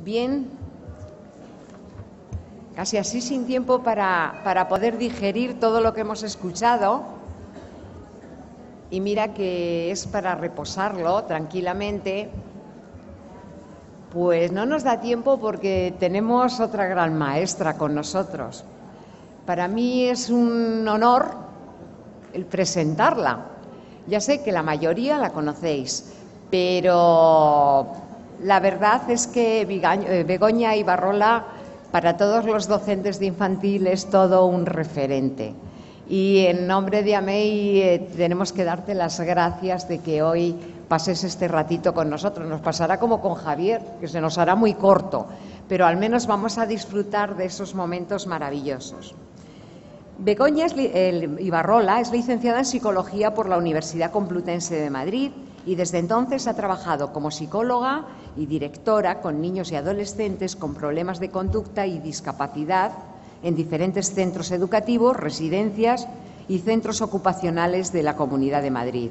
Bien, casi así sin tiempo para poder digerir todo lo que hemos escuchado. Y mira que es para reposarlo tranquilamente. Pues no nos da tiempo porque tenemos otra gran maestra con nosotros. Para mí es un honor el presentarla. Ya sé que la mayoría la conocéis, pero la verdad es que Begoña Ibarrola para todos los docentes de infantil es todo un referente. Y en nombre de AMEI tenemos que darte las gracias de que hoy pases este ratito con nosotros. Nos pasará como con Javier, que se nos hará muy corto, pero al menos vamos a disfrutar de esos momentos maravillosos. Begoña Ibarrola es licenciada en Psicología por la Universidad Complutense de Madrid y desde entonces ha trabajado como psicóloga y directora con niños y adolescentes con problemas de conducta y discapacidad en diferentes centros educativos, residencias y centros ocupacionales de la Comunidad de Madrid.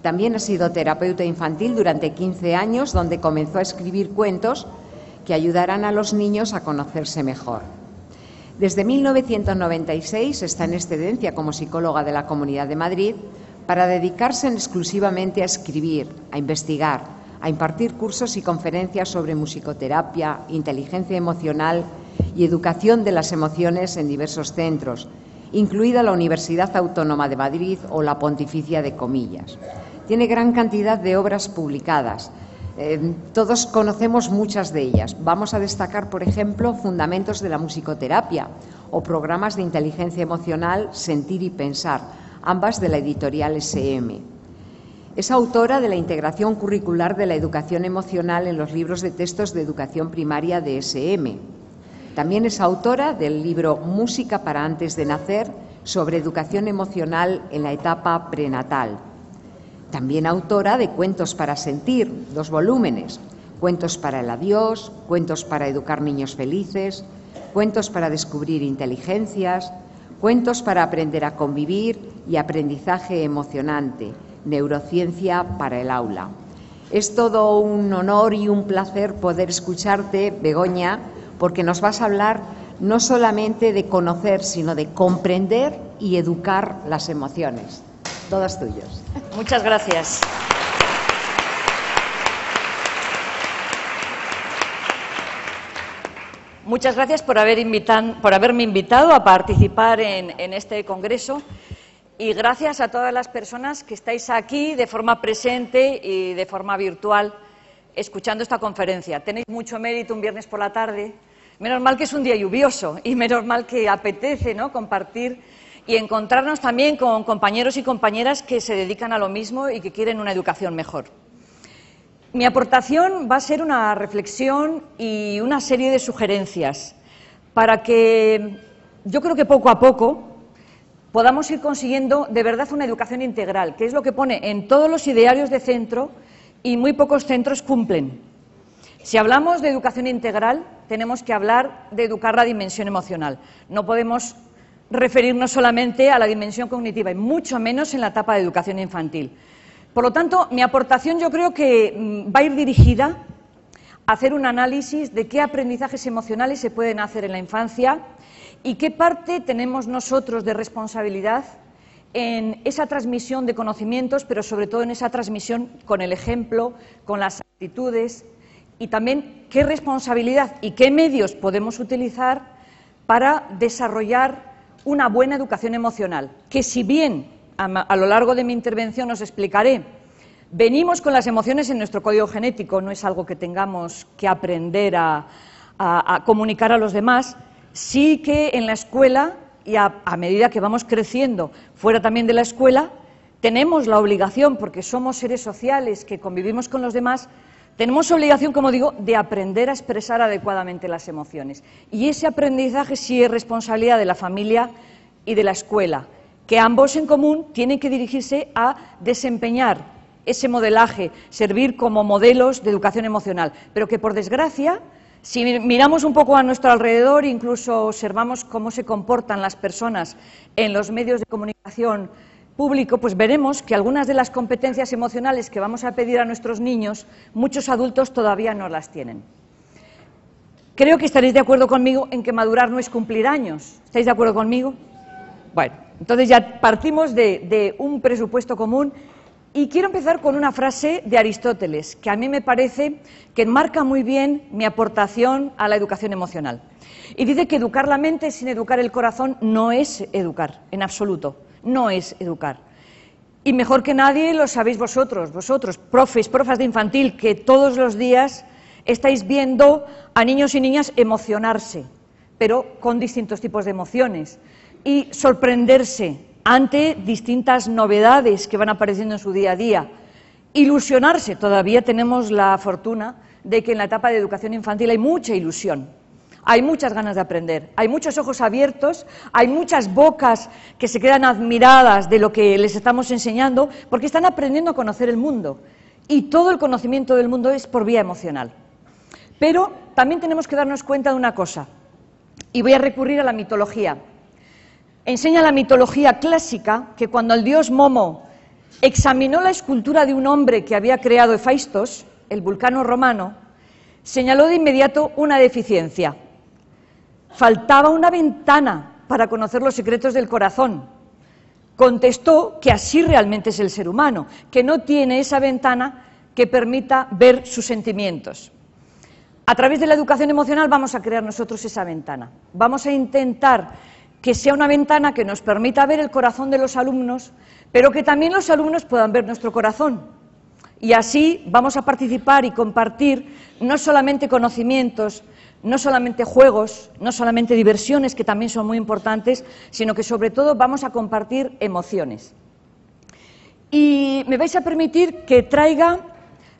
También ha sido terapeuta infantil durante 15 años, donde comenzó a escribir cuentos que ayudarán a los niños a conocerse mejor. Desde 1996 está en excedencia como psicóloga de la Comunidad de Madrid para dedicarse exclusivamente a escribir, a investigar, a impartir cursos y conferencias sobre musicoterapia, inteligencia emocional y educación de las emociones en diversos centros, incluida la Universidad Autónoma de Madrid o la Pontificia de Comillas. Tiene gran cantidad de obras publicadas. Todos conocemos muchas de ellas. Vamos a destacar, por ejemplo, Fundamentos de la musicoterapia o programas de inteligencia emocional Sentir y Pensar, ambas de la editorial SM. Es autora de la integración curricular de la educación emocional en los libros de textos de educación primaria de SM. También es autora del libro Música para antes de nacer sobre educación emocional en la etapa prenatal. También autora de Cuentos para sentir, 2 volúmenes, Cuentos para el adiós, Cuentos para educar niños felices, Cuentos para descubrir inteligencias, Cuentos para aprender a convivir y Aprendizaje emocionante, Neurociencia para el aula. Es todo un honor y un placer poder escucharte, Begoña, porque nos vas a hablar no solamente de conocer, sino de comprender y educar las emociones. Todas tuyos. Muchas gracias. Muchas gracias por haberme invitado a participar en este congreso y gracias a todas las personas que estáis aquí de forma presente y de forma virtual escuchando esta conferencia. Tenéis mucho mérito un viernes por la tarde. Menos mal que es un día lluvioso y menos mal que apetece, ¿no?, compartir y encontrarnos también con compañeros y compañeras que se dedican a lo mismo y que quieren una educación mejor. Mi aportación va a ser una reflexión y una serie de sugerencias para que yo creo que poco a poco podamos ir consiguiendo de verdad una educación integral, que es lo que pone en todos los idearios de centro y muy pocos centros cumplen. Si hablamos de educación integral, tenemos que hablar de educar la dimensión emocional. No podemos referirnos solamente a la dimensión cognitiva y mucho menos en la etapa de educación infantil. Por lo tanto, mi aportación yo creo que va a ir dirigida a hacer un análisis de qué aprendizajes emocionales se pueden hacer en la infancia y qué parte tenemos nosotros de responsabilidad en esa transmisión de conocimientos, pero sobre todo en esa transmisión con el ejemplo, con las actitudes y también qué responsabilidad y qué medios podemos utilizar para desarrollar una buena educación emocional, que si bien a lo largo de mi intervención os explicaré, venimos con las emociones en nuestro código genético, no es algo que tengamos que aprender a comunicar a los demás, sí que en la escuela y a medida que vamos creciendo fuera también de la escuela, tenemos la obligación, porque somos seres sociales que convivimos con los demás, tenemos obligación, como digo, de aprender a expresar adecuadamente las emociones. Y ese aprendizaje sí es responsabilidad de la familia y de la escuela, que ambos en común tienen que dirigirse a desempeñar ese modelaje, servir como modelos de educación emocional, pero que por desgracia, si miramos un poco a nuestro alrededor, incluso observamos cómo se comportan las personas en los medios de comunicación público, pues veremos que algunas de las competencias emocionales que vamos a pedir a nuestros niños, muchos adultos todavía no las tienen. Creo que estaréis de acuerdo conmigo en que madurar no es cumplir años. ¿Estáis de acuerdo conmigo? Bueno, entonces ya partimos de un presupuesto común y quiero empezar con una frase de Aristóteles, que a mí me parece que enmarca muy bien mi aportación a la educación emocional. Y dice que educar la mente sin educar el corazón no es educar, en absoluto, no es educar. Y mejor que nadie lo sabéis vosotros, profas de infantil, que todos los días estáis viendo a niños y niñas emocionarse, pero con distintos tipos de emociones, y sorprenderse ante distintas novedades que van apareciendo en su día a día, ilusionarse. Todavía tenemos la fortuna de que en la etapa de educación infantil hay mucha ilusión, hay muchas ganas de aprender, hay muchos ojos abiertos, hay muchas bocas que se quedan admiradas de lo que les estamos enseñando, porque están aprendiendo a conocer el mundo, y todo el conocimiento del mundo es por vía emocional. Pero también tenemos que darnos cuenta de una cosa, y voy a recurrir a la mitología. Enseña la mitología clásica que cuando el dios Momo examinó la escultura de un hombre que había creado Hefaistos, el vulcano romano, señaló de inmediato una deficiencia. Faltaba una ventana para conocer los secretos del corazón. Contestó que así realmente es el ser humano, que no tiene esa ventana que permita ver sus sentimientos. A través de la educación emocional vamos a crear nosotros esa ventana. Vamos a intentar que sea una ventana que nos permita ver el corazón de los alumnos, pero que también los alumnos puedan ver nuestro corazón. Y así vamos a participar y compartir no solamente conocimientos, no solamente juegos, no solamente diversiones, que también son muy importantes, sino que sobre todo vamos a compartir emociones. Y me vais a permitir que traiga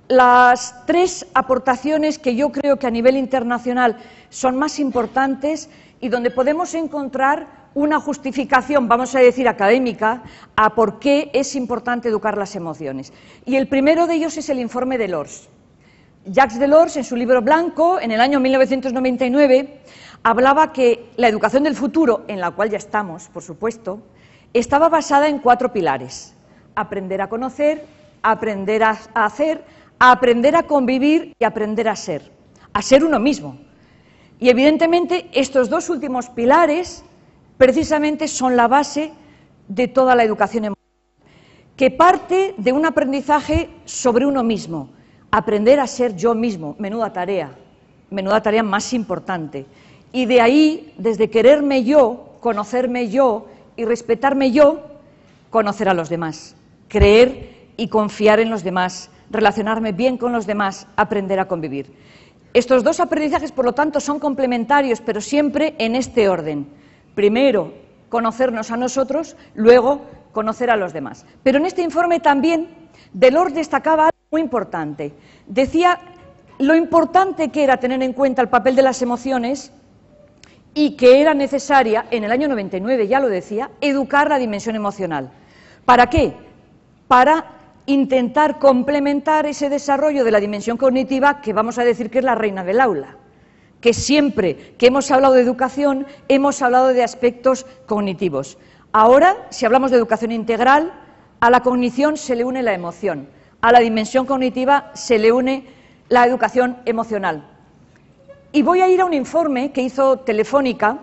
las 3 aportaciones que yo creo que a nivel internacional son más importantes y donde podemos encontrar una justificación, vamos a decir, académica, a por qué es importante educar las emociones. Y el primero de ellos es el informe Delors. Jacques Delors, en su libro blanco, en el año 1999, hablaba que la educación del futuro, en la cual ya estamos, por supuesto, estaba basada en 4 pilares: aprender a conocer, aprender a hacer, aprender a convivir y aprender a ser uno mismo. Y evidentemente estos 2 últimos pilares precisamente son la base de toda la educación emocional, que parte de un aprendizaje sobre uno mismo, aprender a ser yo mismo, menuda tarea más importante. Y de ahí, desde quererme yo, conocerme yo y respetarme yo, conocer a los demás, creer y confiar en los demás, relacionarme bien con los demás, aprender a convivir. Estos 2 aprendizajes, por lo tanto, son complementarios, pero siempre en este orden. Primero, conocernos a nosotros, luego, conocer a los demás. Pero en este informe también Delors destacaba algo muy importante. Decía lo importante que era tener en cuenta el papel de las emociones y que era necesaria, en el año 99 ya lo decía, educar la dimensión emocional. ¿Para qué? Para intentar complementar ese desarrollo de la dimensión cognitiva, que vamos a decir que es la reina del aula, que siempre que hemos hablado de educación hemos hablado de aspectos cognitivos. Ahora, si hablamos de educación integral, a la cognición se le une la emoción, a la dimensión cognitiva se le une la educación emocional. Y voy a ir a un informe que hizo Telefónica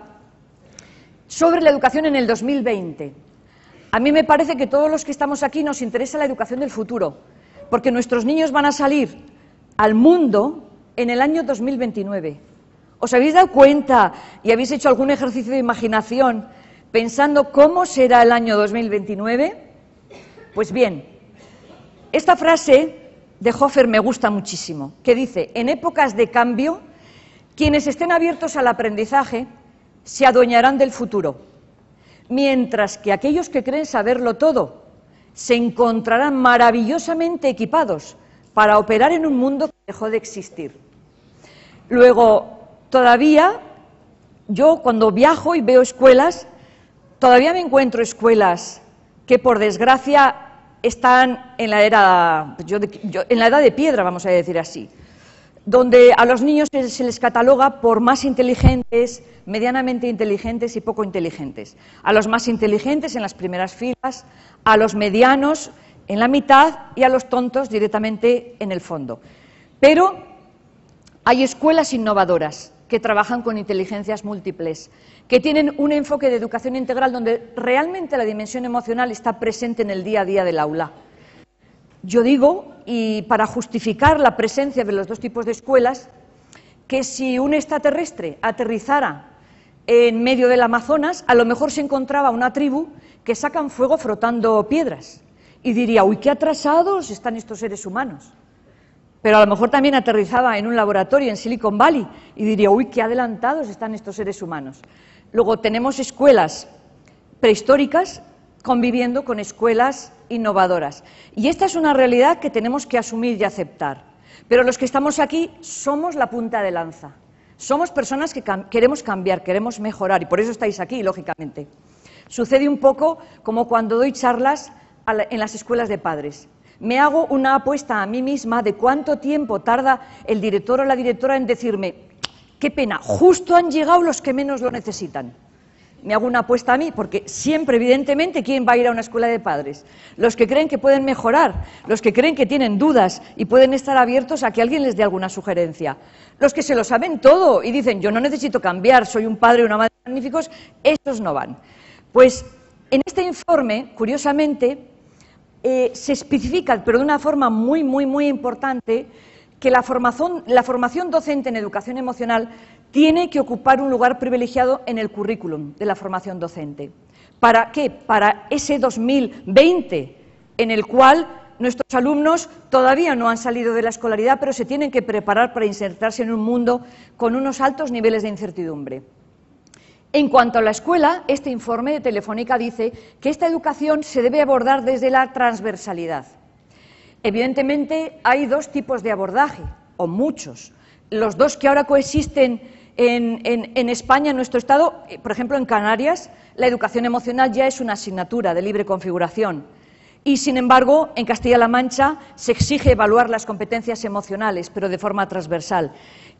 sobre la educación en el 2020. A mí me parece que todos los que estamos aquí nos interesa la educación del futuro, porque nuestros niños van a salir al mundo en el año 2029. ¿Os habéis dado cuenta y habéis hecho algún ejercicio de imaginación pensando cómo será el año 2029? Pues bien, esta frase de Hofer me gusta muchísimo, que dice: en épocas de cambio, quienes estén abiertos al aprendizaje se adueñarán del futuro, mientras que aquellos que creen saberlo todo se encontrarán maravillosamente equipados para operar en un mundo que dejó de existir. Luego, todavía, yo cuando viajo y veo escuelas, todavía me encuentro escuelas que, por desgracia, están en la era, en la edad de piedra, vamos a decir así, donde a los niños se les cataloga por más inteligentes, medianamente inteligentes y poco inteligentes. A los más inteligentes en las primeras filas, a los medianos en la mitad y a los tontos directamente en el fondo. Pero hay escuelas innovadoras que trabajan con inteligencias múltiples, que tienen un enfoque de educación integral donde realmente la dimensión emocional está presente en el día a día del aula. Yo digo, y para justificar la presencia de los dos tipos de escuelas, que si un extraterrestre aterrizara en medio del Amazonas, a lo mejor se encontraba una tribu que sacan fuego frotando piedras y diría, uy, qué atrasados están estos seres humanos. Pero a lo mejor también aterrizaba en un laboratorio en Silicon Valley y diría, uy, qué adelantados están estos seres humanos. Luego tenemos escuelas prehistóricas conviviendo con escuelas innovadoras. Y esta es una realidad que tenemos que asumir y aceptar. Pero los que estamos aquí somos la punta de lanza. Somos personas que queremos cambiar, queremos mejorar, y por eso estáis aquí, lógicamente. Sucede un poco como cuando doy charlas en las escuelas de padres. Me hago una apuesta a mí misma de cuánto tiempo tarda el director o la directora en decirme, qué pena, justo han llegado los que menos lo necesitan. Me hago una apuesta a mí, porque siempre, evidentemente, ¿quién va a ir a una escuela de padres? Los que creen que pueden mejorar, los que creen que tienen dudas y pueden estar abiertos a que alguien les dé alguna sugerencia. Los que se lo saben todo y dicen, yo no necesito cambiar, soy un padre y una madre magníficos, estos no van. Pues en este informe, curiosamente, se especifica, pero de una forma muy importante, que la formación docente en educación emocional tiene que ocupar un lugar privilegiado en el currículum de la formación docente. ¿Para qué? Para ese 2020, en el cual nuestros alumnos todavía no han salido de la escolaridad, pero se tienen que preparar para insertarse en un mundo con unos altos niveles de incertidumbre. En cuanto a la escuela, este informe de Telefónica dice que esta educación se debe abordar desde la transversalidad. Evidentemente, hay dos tipos de abordaje, o muchos. Los dos que ahora coexisten en España, en nuestro Estado, por ejemplo, en Canarias, la educación emocional ya es una asignatura de libre configuración. Y, sin embargo, en Castilla-La Mancha se exige evaluar las competencias emocionales, pero de forma transversal.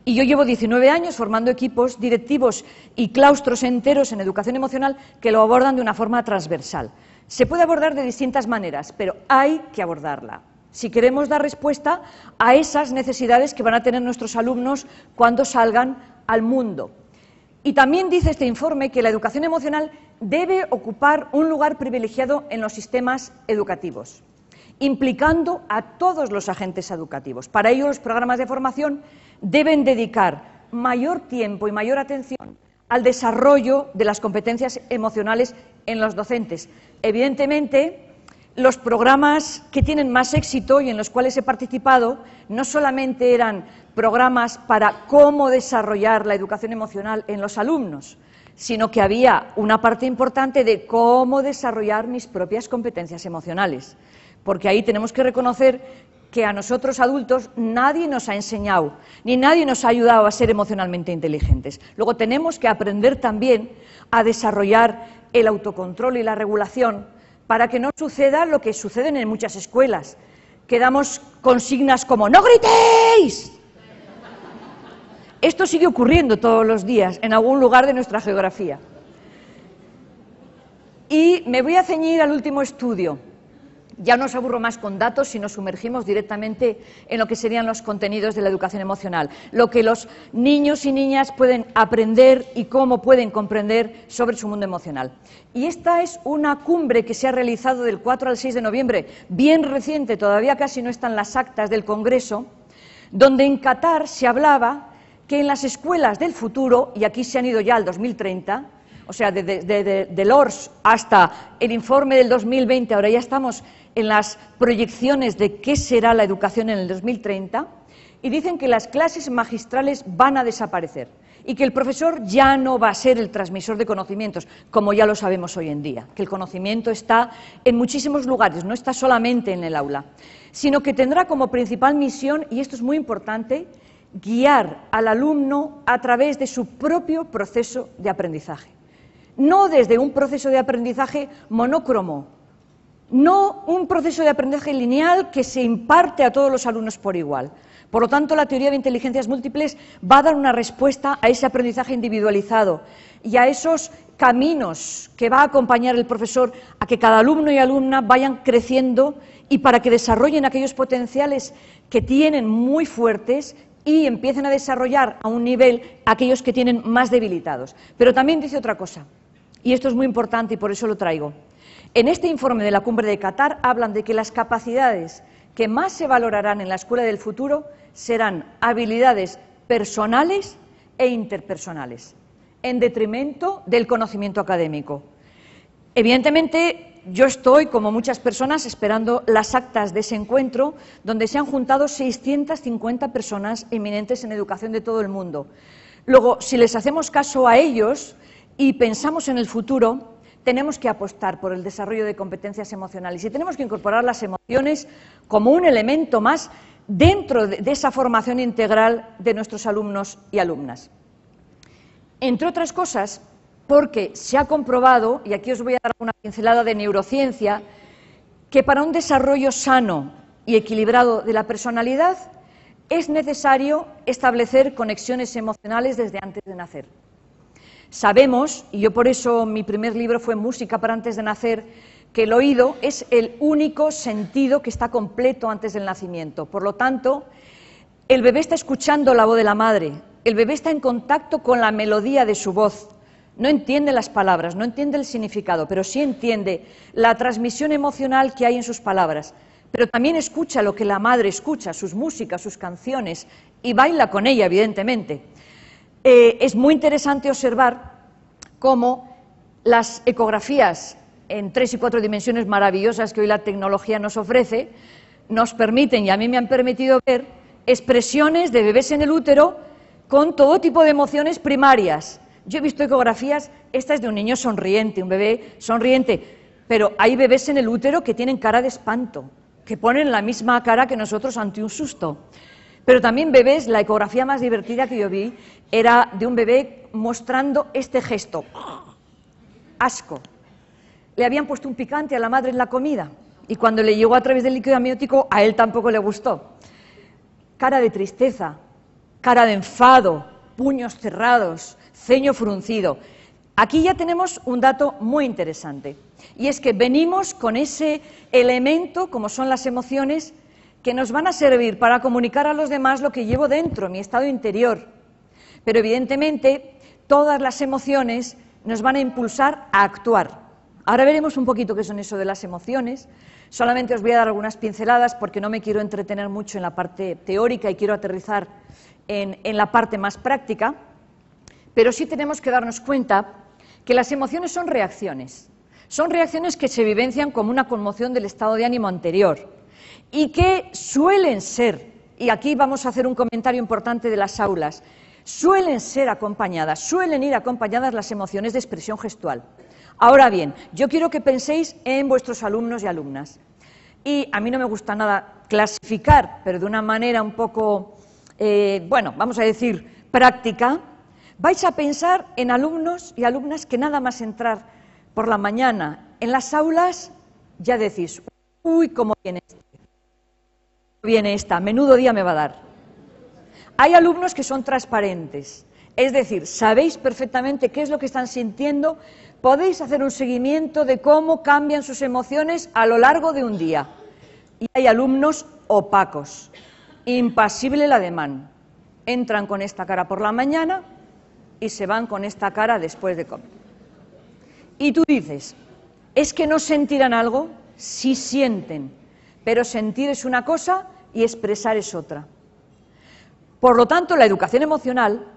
Y yo llevo 19 años formando equipos directivos y claustros enteros en educación emocional que lo abordan de una forma transversal. Se puede abordar de distintas maneras, pero hay que abordarla si queremos dar respuesta a esas necesidades que van a tener nuestros alumnos cuando salgan al mundo. Y también dice este informe que la educación emocional debe ocupar un lugar privilegiado en los sistemas educativos, implicando a todos los agentes educativos. Para ello, los programas de formación deben dedicar mayor tiempo y mayor atención al desarrollo de las competencias emocionales en los docentes. Evidentemente, los programas que tienen más éxito y en los cuales he participado no solamente eran programas para cómo desarrollar la educación emocional en los alumnos, sino que había una parte importante de cómo desarrollar mis propias competencias emocionales, porque ahí tenemos que reconocer que a nosotros adultos nadie nos ha enseñado, ni nadie nos ha ayudado a ser emocionalmente inteligentes. Luego tenemos que aprender también a desarrollar el autocontrol y la regulación para que no suceda lo que sucede en muchas escuelas, que damos consignas como ¡no gritéis! Esto sigue ocurriendo todos los días en algún lugar de nuestra geografía. Y me voy a ceñir al último estudio. Ya no os aburro más con datos si nos sumergimos directamente en lo que serían los contenidos de la educación emocional, lo que los niños y niñas pueden aprender y cómo pueden comprender sobre su mundo emocional. Y esta es una cumbre que se ha realizado del 4 al 6 de noviembre, bien reciente, todavía casi no están las actas del Congreso, donde en Qatar se hablaba que en las escuelas del futuro, y aquí se han ido ya al 2030, o sea, de LORS hasta el informe del 2020, ahora ya estamos en las proyecciones de qué será la educación en el 2030, y dicen que las clases magistrales van a desaparecer y que el profesor ya no va a ser el transmisor de conocimientos, como ya lo sabemos hoy en día, que el conocimiento está en muchísimos lugares, no está solamente en el aula, sino que tendrá como principal misión, y esto es muy importante, guiar al alumno a través de su propio proceso de aprendizaje. No desde un proceso de aprendizaje monócromo, no un proceso de aprendizaje lineal que se imparte a todos los alumnos por igual. Por lo tanto, la teoría de inteligencias múltiples va a dar una respuesta a ese aprendizaje individualizado y a esos caminos que va a acompañar el profesor a que cada alumno y alumna vayan creciendo y para que desarrollen aquellos potenciales que tienen muy fuertes y empiecen a desarrollar a un nivel aquellos que tienen más debilitados. Pero también dice otra cosa, y esto es muy importante y por eso lo traigo. En este informe de la Cumbre de Qatar hablan de que las capacidades que más se valorarán en la escuela del futuro serán habilidades personales e interpersonales, en detrimento del conocimiento académico. Evidentemente, yo estoy, como muchas personas, esperando las actas de ese encuentro, donde se han juntado 650 personas eminentes en educación de todo el mundo. Luego, si les hacemos caso a ellos y pensamos en el futuro, tenemos que apostar por el desarrollo de competencias emocionales y tenemos que incorporar las emociones como un elemento más dentro de esa formación integral de nuestros alumnos y alumnas. Entre otras cosas, porque se ha comprobado, y aquí os voy a dar una pincelada de neurociencia, que para un desarrollo sano y equilibrado de la personalidad es necesario establecer conexiones emocionales desde antes de nacer. Sabemos, y yo por eso mi primer libro fue Música para antes de nacer, que el oído es el único sentido que está completo antes del nacimiento. Por lo tanto, el bebé está escuchando la voz de la madre, el bebé está en contacto con la melodía de su voz. No entiende las palabras, no entiende el significado, pero sí entiende la transmisión emocional que hay en sus palabras. Pero también escucha lo que la madre escucha, sus músicas, sus canciones, y baila con ella, evidentemente. Es muy interesante observar cómo las ecografías en 3 y 4 dimensiones maravillosas que hoy la tecnología nos ofrece, nos permiten, y a mí me han permitido ver, expresiones de bebés en el útero con todo tipo de emociones primarias. Yo he visto ecografías, esta es de un niño sonriente, un bebé sonriente, pero hay bebés en el útero que tienen cara de espanto, que ponen la misma cara que nosotros ante un susto. Pero también bebés, la ecografía más divertida que yo vi era de un bebé mostrando este gesto, asco. Le habían puesto un picante a la madre en la comida y cuando le llegó a través del líquido amniótico a él tampoco le gustó. Cara de tristeza, cara de enfado, puños cerrados, ceño fruncido. Aquí ya tenemos un dato muy interesante y es que venimos con ese elemento como son las emociones que nos van a servir para comunicar a los demás lo que llevo dentro, mi estado interior. Pero evidentemente todas las emociones nos van a impulsar a actuar. Ahora veremos un poquito qué son eso de las emociones. Solamente os voy a dar algunas pinceladas porque no me quiero entretener mucho en la parte teórica y quiero aterrizar en la parte más práctica. Pero sí tenemos que darnos cuenta que las emociones son reacciones. Son reacciones que se vivencian como una conmoción del estado de ánimo anterior y que suelen ser, y aquí vamos a hacer un comentario importante de las aulas, suelen ir acompañadas las emociones de expresión gestual. Ahora bien, yo quiero que penséis en vuestros alumnos y alumnas. Y a mí no me gusta nada clasificar, pero de una manera un poco, vamos a decir, práctica. Vais a pensar en alumnos y alumnas que nada más entrar por la mañana en las aulas, ya decís, uy, cómo viene esta, menudo día me va a dar. Hay alumnos que son transparentes, es decir, sabéis perfectamente qué es lo que están sintiendo, podéis hacer un seguimiento de cómo cambian sus emociones a lo largo de un día. Y hay alumnos opacos, impasible el ademán, entran con esta cara por la mañana y se van con esta cara después de comer. Y tú dices, ¿es que no sentirán algo? Sí sienten, pero sentir es una cosa y expresar es otra. Por lo tanto, la educación emocional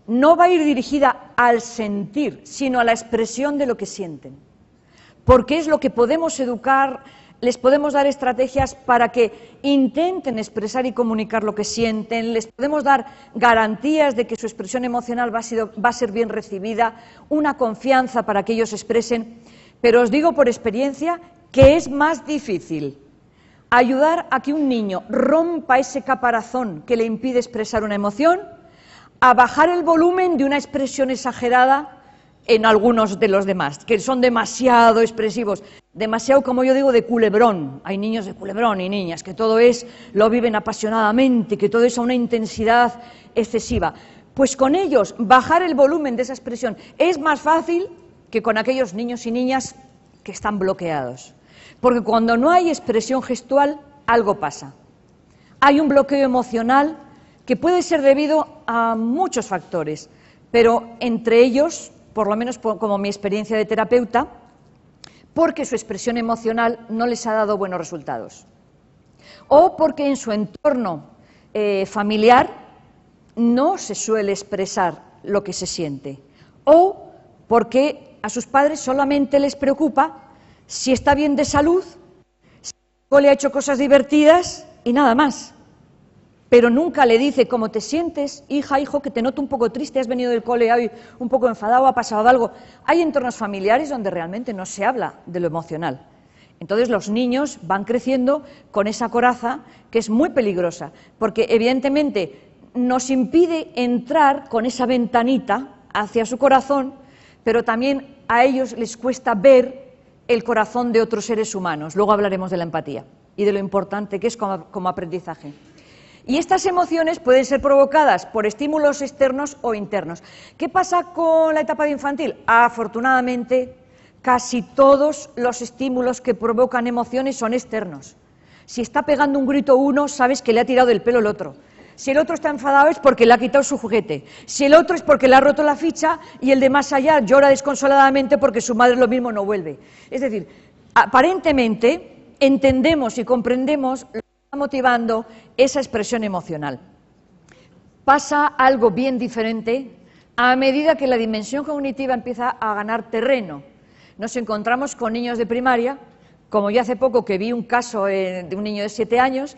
no va a ir dirigida al sentir, sino a la expresión de lo que sienten. Porque es lo que podemos educar, les podemos dar estrategias para que intenten expresar y comunicar lo que sienten, les podemos dar garantías de que su expresión emocional va a ser bien recibida, una confianza para que ellos expresen, pero os digo por experiencia que es más difícil ayudar a que un niño rompa ese caparazón que le impide expresar una emoción, a bajar el volumen de una expresión exagerada en algunos de los demás, que son demasiado expresivos, demasiado, como yo digo, de culebrón. Hay niños de culebrón y niñas que todo lo viven apasionadamente, que todo es a una intensidad excesiva. Pues con ellos, bajar el volumen de esa expresión es más fácil que con aquellos niños y niñas que están bloqueados. Porque cuando no hay expresión gestual, algo pasa. Hay un bloqueo emocional que puede ser debido a muchos factores, pero entre ellos, por lo menos como mi experiencia de terapeuta, porque su expresión emocional no les ha dado buenos resultados, o porque en su entorno familiar no se suele expresar lo que se siente, o porque a sus padres solamente les preocupa si está bien de salud, si le ha hecho cosas divertidas y nada más. Pero nunca le dice cómo te sientes, hija, hijo, que te noto un poco triste, has venido del cole hoy un poco enfadado, ha pasado algo. Hay entornos familiares donde realmente no se habla de lo emocional. Entonces los niños van creciendo con esa coraza que es muy peligrosa, porque evidentemente nos impide entrar con esa ventanita hacia su corazón, pero también a ellos les cuesta ver el corazón de otros seres humanos. Luego hablaremos de la empatía y de lo importante que es como aprendizaje. Y estas emociones pueden ser provocadas por estímulos externos o internos. ¿Qué pasa con la etapa de infantil? Afortunadamente, casi todos los estímulos que provocan emociones son externos. Si está pegando un grito uno, sabes que le ha tirado del pelo el otro. Si el otro está enfadado es porque le ha quitado su juguete. Si el otro es porque le ha roto la ficha y el de más allá llora desconsoladamente porque su madre lo mismo no vuelve. Es decir, aparentemente entendemos y comprendemos lo que está motivando esa expresión emocional. Pasa algo bien diferente a medida que la dimensión cognitiva empieza a ganar terreno. Nos encontramos con niños de primaria, como yo hace poco que vi un caso de un niño de 7 años,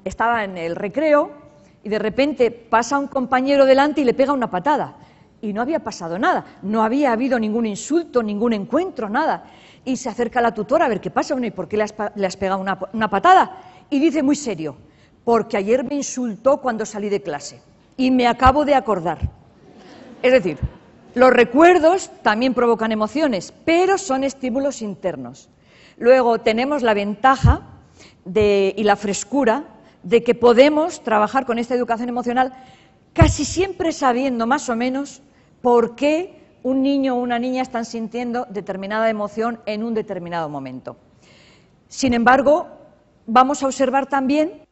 estaba en el recreo y de repente pasa un compañero delante y le pega una patada. Y no había pasado nada, no había habido ningún insulto, ningún encuentro, nada. Y se acerca a la tutora a ver qué pasa, ¿y por qué le has pegado una patada? Y dice muy serio, porque ayer me insultó cuando salí de clase y me acabo de acordar. Es decir, los recuerdos también provocan emociones, pero son estímulos internos. Luego tenemos la ventaja y la frescura de que podemos trabajar con esta educación emocional casi siempre sabiendo más o menos por qué un niño o una niña están sintiendo determinada emoción en un determinado momento. Sin embargo, vamos a observar también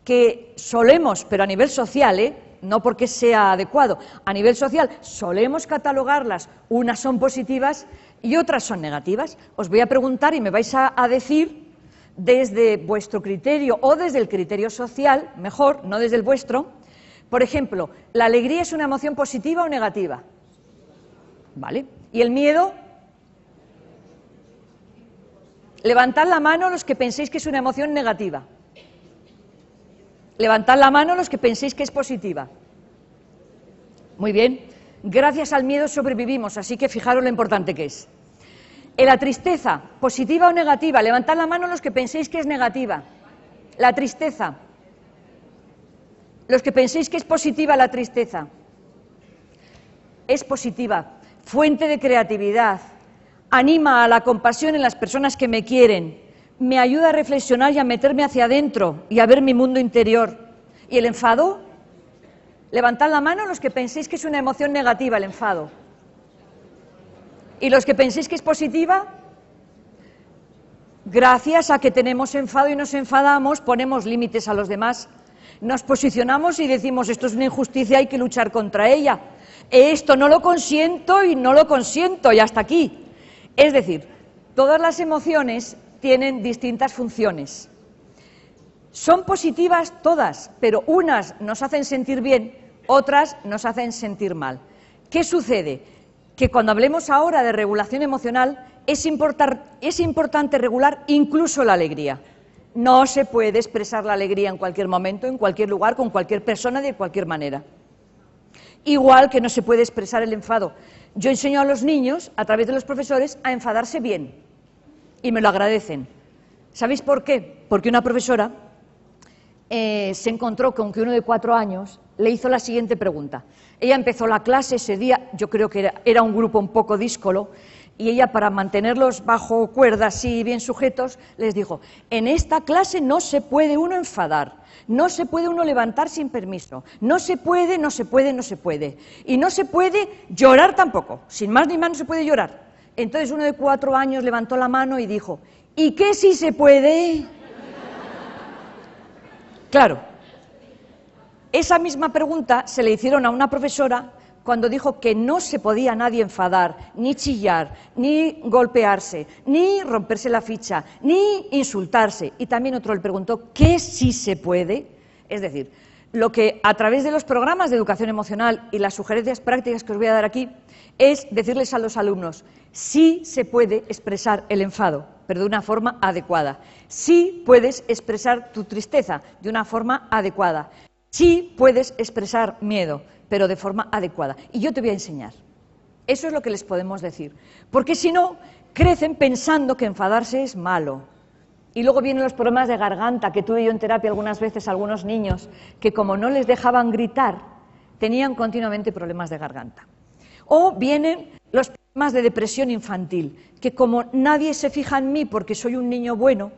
que solemos, pero a nivel social, no porque sea adecuado, a nivel social solemos catalogarlas, unas son positivas y otras son negativas. Os voy a preguntar y me vais a decir desde vuestro criterio o desde el criterio social, mejor, no desde el vuestro. Por ejemplo, ¿la alegría es una emoción positiva o negativa? ¿Vale? ¿Y el miedo? Levantad la mano los que penséis que es una emoción negativa. Levantad la mano los que penséis que es positiva. Muy bien. Gracias al miedo sobrevivimos, así que fijaros lo importante que es. La tristeza, ¿positiva o negativa? Levantad la mano los que penséis que es negativa. La tristeza. Los que penséis que es positiva la tristeza. Es positiva. Fuente de creatividad. Anima a la compasión en las personas que me quieren. Me ayuda a reflexionar y a meterme hacia adentro y a ver mi mundo interior. ¿Y el enfado? Levantad la mano los que penséis que es una emoción negativa, el enfado. ¿Y los que penséis que es positiva? Gracias a que tenemos enfado y nos enfadamos, ponemos límites a los demás. Nos posicionamos y decimos, esto es una injusticia, hay que luchar contra ella. Esto no lo consiento y no lo consiento, y hasta aquí. Es decir, todas las emociones tienen distintas funciones. Son positivas todas, pero unas nos hacen sentir bien, otras nos hacen sentir mal. ¿Qué sucede? Que cuando hablemos ahora de regulación emocional, es importante regular incluso la alegría. No se puede expresar la alegría en cualquier momento, en cualquier lugar, con cualquier persona, de cualquier manera. Igual que no se puede expresar el enfado. Yo enseño a los niños, a través de los profesores, a enfadarse bien. Y me lo agradecen. ¿Sabéis por qué? Porque una profesora se encontró con que uno de 4 años le hizo la siguiente pregunta. Ella empezó la clase ese día, yo creo que era un grupo un poco díscolo, y ella, para mantenerlos bajo cuerda, así bien sujetos, les dijo, en esta clase no se puede uno enfadar, no se puede uno levantar sin permiso, no se puede, no se puede, no se puede. Y no se puede llorar tampoco, sin más ni más no se puede llorar. Entonces uno de 4 años levantó la mano y dijo, ¿y qué sí se puede? Claro, Esa misma pregunta se le hicieron a una profesora cuando dijo que no se podía nadie enfadar, ni chillar, ni golpearse, ni romperse la ficha, ni insultarse. Y también otro le preguntó ¿qué sí se puede? Es decir, lo que a través de los programas de educación emocional y las sugerencias prácticas que os voy a dar aquí es decirles a los alumnos, sí se puede expresar el enfado, pero de una forma adecuada. Sí puedes expresar tu tristeza de una forma adecuada. Sí puedes expresar miedo, pero de forma adecuada. Y yo te voy a enseñar. Eso es lo que les podemos decir. Porque si no, crecen pensando que enfadarse es malo. Y luego vienen los problemas de garganta, que tuve yo en terapia algunas veces a algunos niños, que como no les dejaban gritar, tenían continuamente problemas de garganta. O vienen los problemas de depresión infantil, que como nadie se fija en mí porque soy un niño bueno,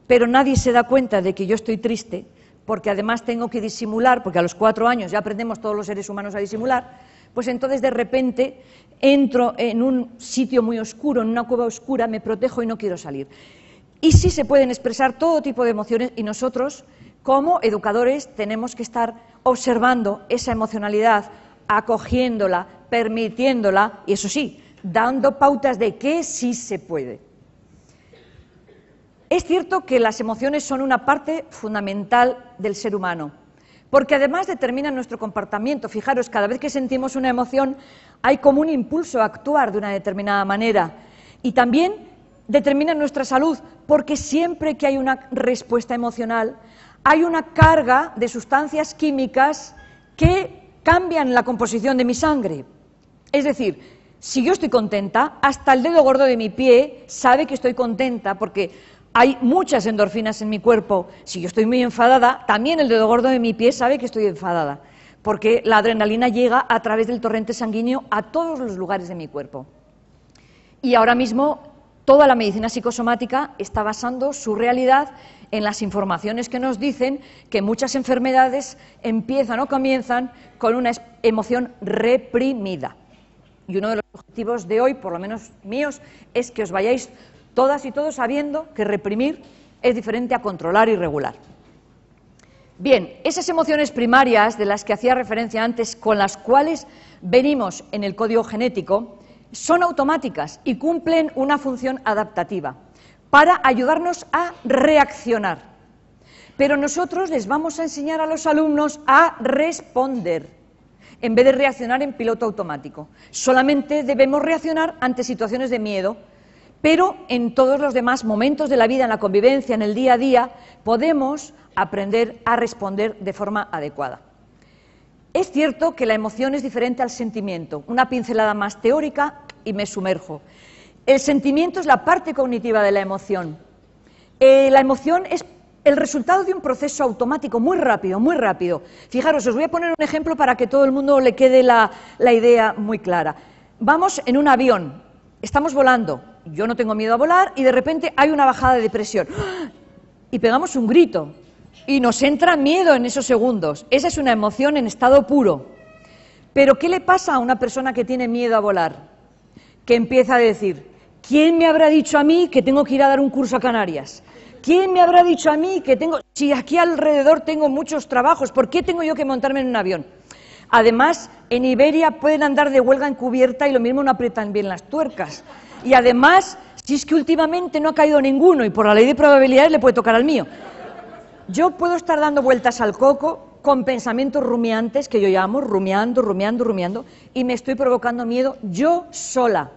pero nadie se da cuenta de que yo estoy triste, porque además tengo que disimular, porque a los 4 años ya aprendemos todos los seres humanos a disimular, pues entonces de repente entro en un sitio muy oscuro, en una cueva oscura, me protejo y no quiero salir. Y sí se pueden expresar todo tipo de emociones y nosotros, como educadores, tenemos que estar observando esa emocionalidad, acogiéndola, permitiéndola y, eso sí, dando pautas de que sí se puede. Es cierto que las emociones son una parte fundamental del ser humano, porque además determinan nuestro comportamiento. Fijaros, cada vez que sentimos una emoción hay como un impulso a actuar de una determinada manera y también determinan nuestra salud, porque siempre que hay una respuesta emocional hay una carga de sustancias químicas que cambian la composición de mi sangre. Es decir, si yo estoy contenta, hasta el dedo gordo de mi pie sabe que estoy contenta porque hay muchas endorfinas en mi cuerpo. Si yo estoy muy enfadada, también el dedo gordo de mi pie sabe que estoy enfadada, porque la adrenalina llega a través del torrente sanguíneo a todos los lugares de mi cuerpo. Y ahora mismo toda la medicina psicosomática está basando su realidad en las informaciones que nos dicen que muchas enfermedades empiezan o comienzan con una emoción reprimida. Y uno de los objetivos de hoy, por lo menos míos, es que os vayáis todas y todos sabiendo que reprimir es diferente a controlar y regular. Bien, esas emociones primarias de las que hacía referencia antes, con las cuales venimos en el código genético, son automáticas y cumplen una función adaptativa para ayudarnos a reaccionar. Pero nosotros les vamos a enseñar a los alumnos a responder, en vez de reaccionar en piloto automático. Solamente debemos reaccionar ante situaciones de miedo, pero en todos los demás momentos de la vida, en la convivencia, en el día a día, podemos aprender a responder de forma adecuada. Es cierto que la emoción es diferente al sentimiento. Una pincelada más teórica y me sumerjo. El sentimiento es la parte cognitiva de la emoción. La emoción es el resultado de un proceso automático muy rápido, muy rápido. Fijaros, os voy a poner un ejemplo para que todo el mundo le quede la idea muy clara. Vamos en un avión, estamos volando. Yo no tengo miedo a volar y de repente hay una bajada de presión y pegamos un grito y nos entra miedo en esos segundos. Esa es una emoción en estado puro. Pero ¿qué le pasa a una persona que tiene miedo a volar? Que empieza a decir, ¿quién me habrá dicho a mí que tengo que ir a dar un curso a Canarias? ¿Quién me habrá dicho a mí que tengo, si aquí alrededor tengo muchos trabajos, ¿por qué tengo yo que montarme en un avión? Además, en Iberia pueden andar de huelga encubierta y lo mismo no aprietan bien las tuercas. Y además, si es que últimamente no ha caído ninguno y por la ley de probabilidades le puede tocar al mío. Yo puedo estar dando vueltas al coco con pensamientos rumiantes, que yo llamo rumiando, y me estoy provocando miedo yo sola.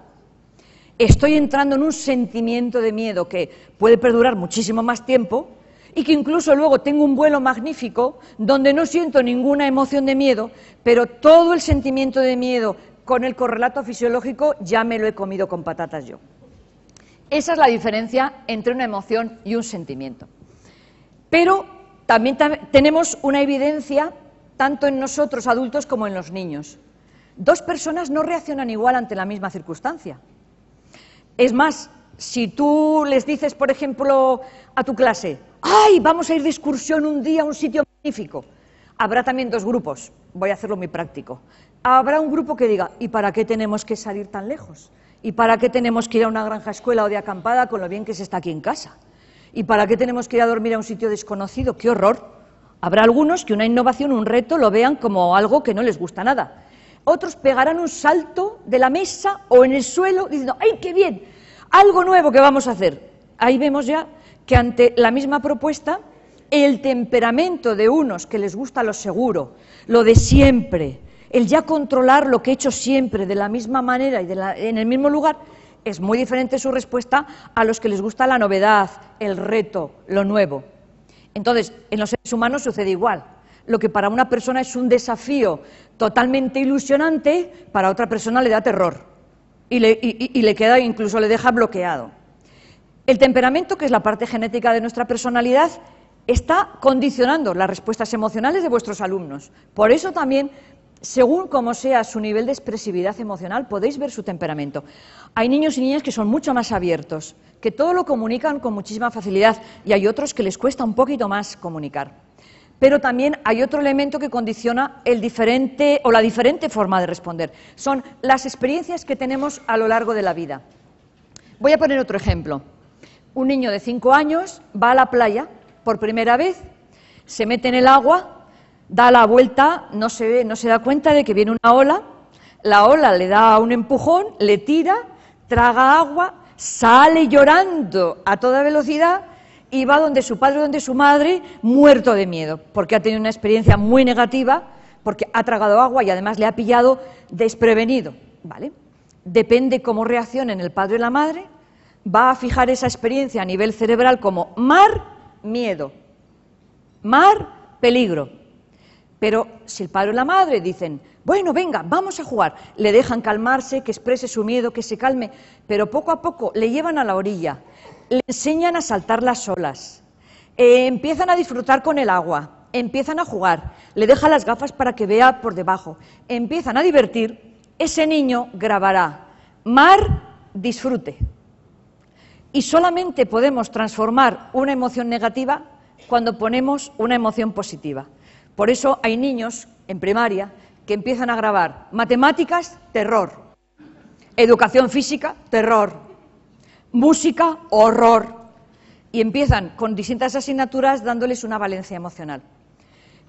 Estoy entrando en un sentimiento de miedo que puede perdurar muchísimo más tiempo y que incluso luego tengo un vuelo magnífico donde no siento ninguna emoción de miedo, pero todo el sentimiento de miedo con el correlato fisiológico ya me lo he comido con patatas yo. Esa es la diferencia entre una emoción y un sentimiento. Pero también tenemos una evidencia tanto en nosotros adultos como en los niños. 2 personas no reaccionan igual ante la misma circunstancia. Es más, si tú les dices, por ejemplo, a tu clase, ¡ay, vamos a ir de excursión un día a un sitio magnífico! Habrá también 2 grupos, voy a hacerlo muy práctico. Habrá un grupo que diga, ¿y para qué tenemos que salir tan lejos? ¿Y para qué tenemos que ir a una granja escuela o de acampada con lo bien que se está aquí en casa? ¿Y para qué tenemos que ir a dormir a un sitio desconocido? ¡Qué horror! Habrá algunos que una innovación, un reto, lo vean como algo que no les gusta nada. Otros pegarán un salto de la mesa o en el suelo diciendo, ¡ay, qué bien! Algo nuevo que vamos a hacer. Ahí vemos ya que ante la misma propuesta, el temperamento de unos que les gusta lo seguro, lo de siempre, el ya controlar lo que he hecho siempre de la misma manera y en el mismo lugar, es muy diferente su respuesta a los que les gusta la novedad, el reto, lo nuevo. Entonces, en los seres humanos sucede igual. Lo que para una persona es un desafío totalmente ilusionante, para otra persona le da terror y le queda, incluso le deja bloqueado. El temperamento, que es la parte genética de nuestra personalidad, está condicionando las respuestas emocionales de vuestros alumnos. Por eso también, según como sea su nivel de expresividad emocional, podéis ver su temperamento. Hay niños y niñas que son mucho más abiertos, que todo lo comunican con muchísima facilidad, y hay otros que les cuesta un poquito más comunicar. Pero también hay otro elemento que condiciona el diferente o la diferente forma de responder. Son las experiencias que tenemos a lo largo de la vida. Voy a poner otro ejemplo. Un niño de 5 años va a la playa por primera vez, se mete en el agua, da la vuelta, no se da cuenta de que viene una ola, la ola le da un empujón, le tira, traga agua, sale llorando a toda velocidad y va donde su padre o donde su madre muerto de miedo, porque ha tenido una experiencia muy negativa, porque ha tragado agua y además le ha pillado desprevenido, ¿vale? Depende cómo reaccionen el padre o la madre, va a fijar esa experiencia a nivel cerebral como mar, miedo, mar, peligro. Pero si el padre o la madre dicen, bueno, venga, vamos a jugar, le dejan calmarse, que exprese su miedo, que se calme, pero poco a poco le llevan a la orilla, le enseñan a saltar las olas, empiezan a disfrutar con el agua, empiezan a jugar, le dejan las gafas para que vea por debajo, empiezan a divertir, ese niño grabará mar, disfrute. Y solamente podemos transformar una emoción negativa cuando ponemos una emoción positiva. Por eso hay niños en primaria que empiezan a grabar matemáticas, terror, educación física, terror, música, horror, y empiezan con distintas asignaturas dándoles una valencia emocional.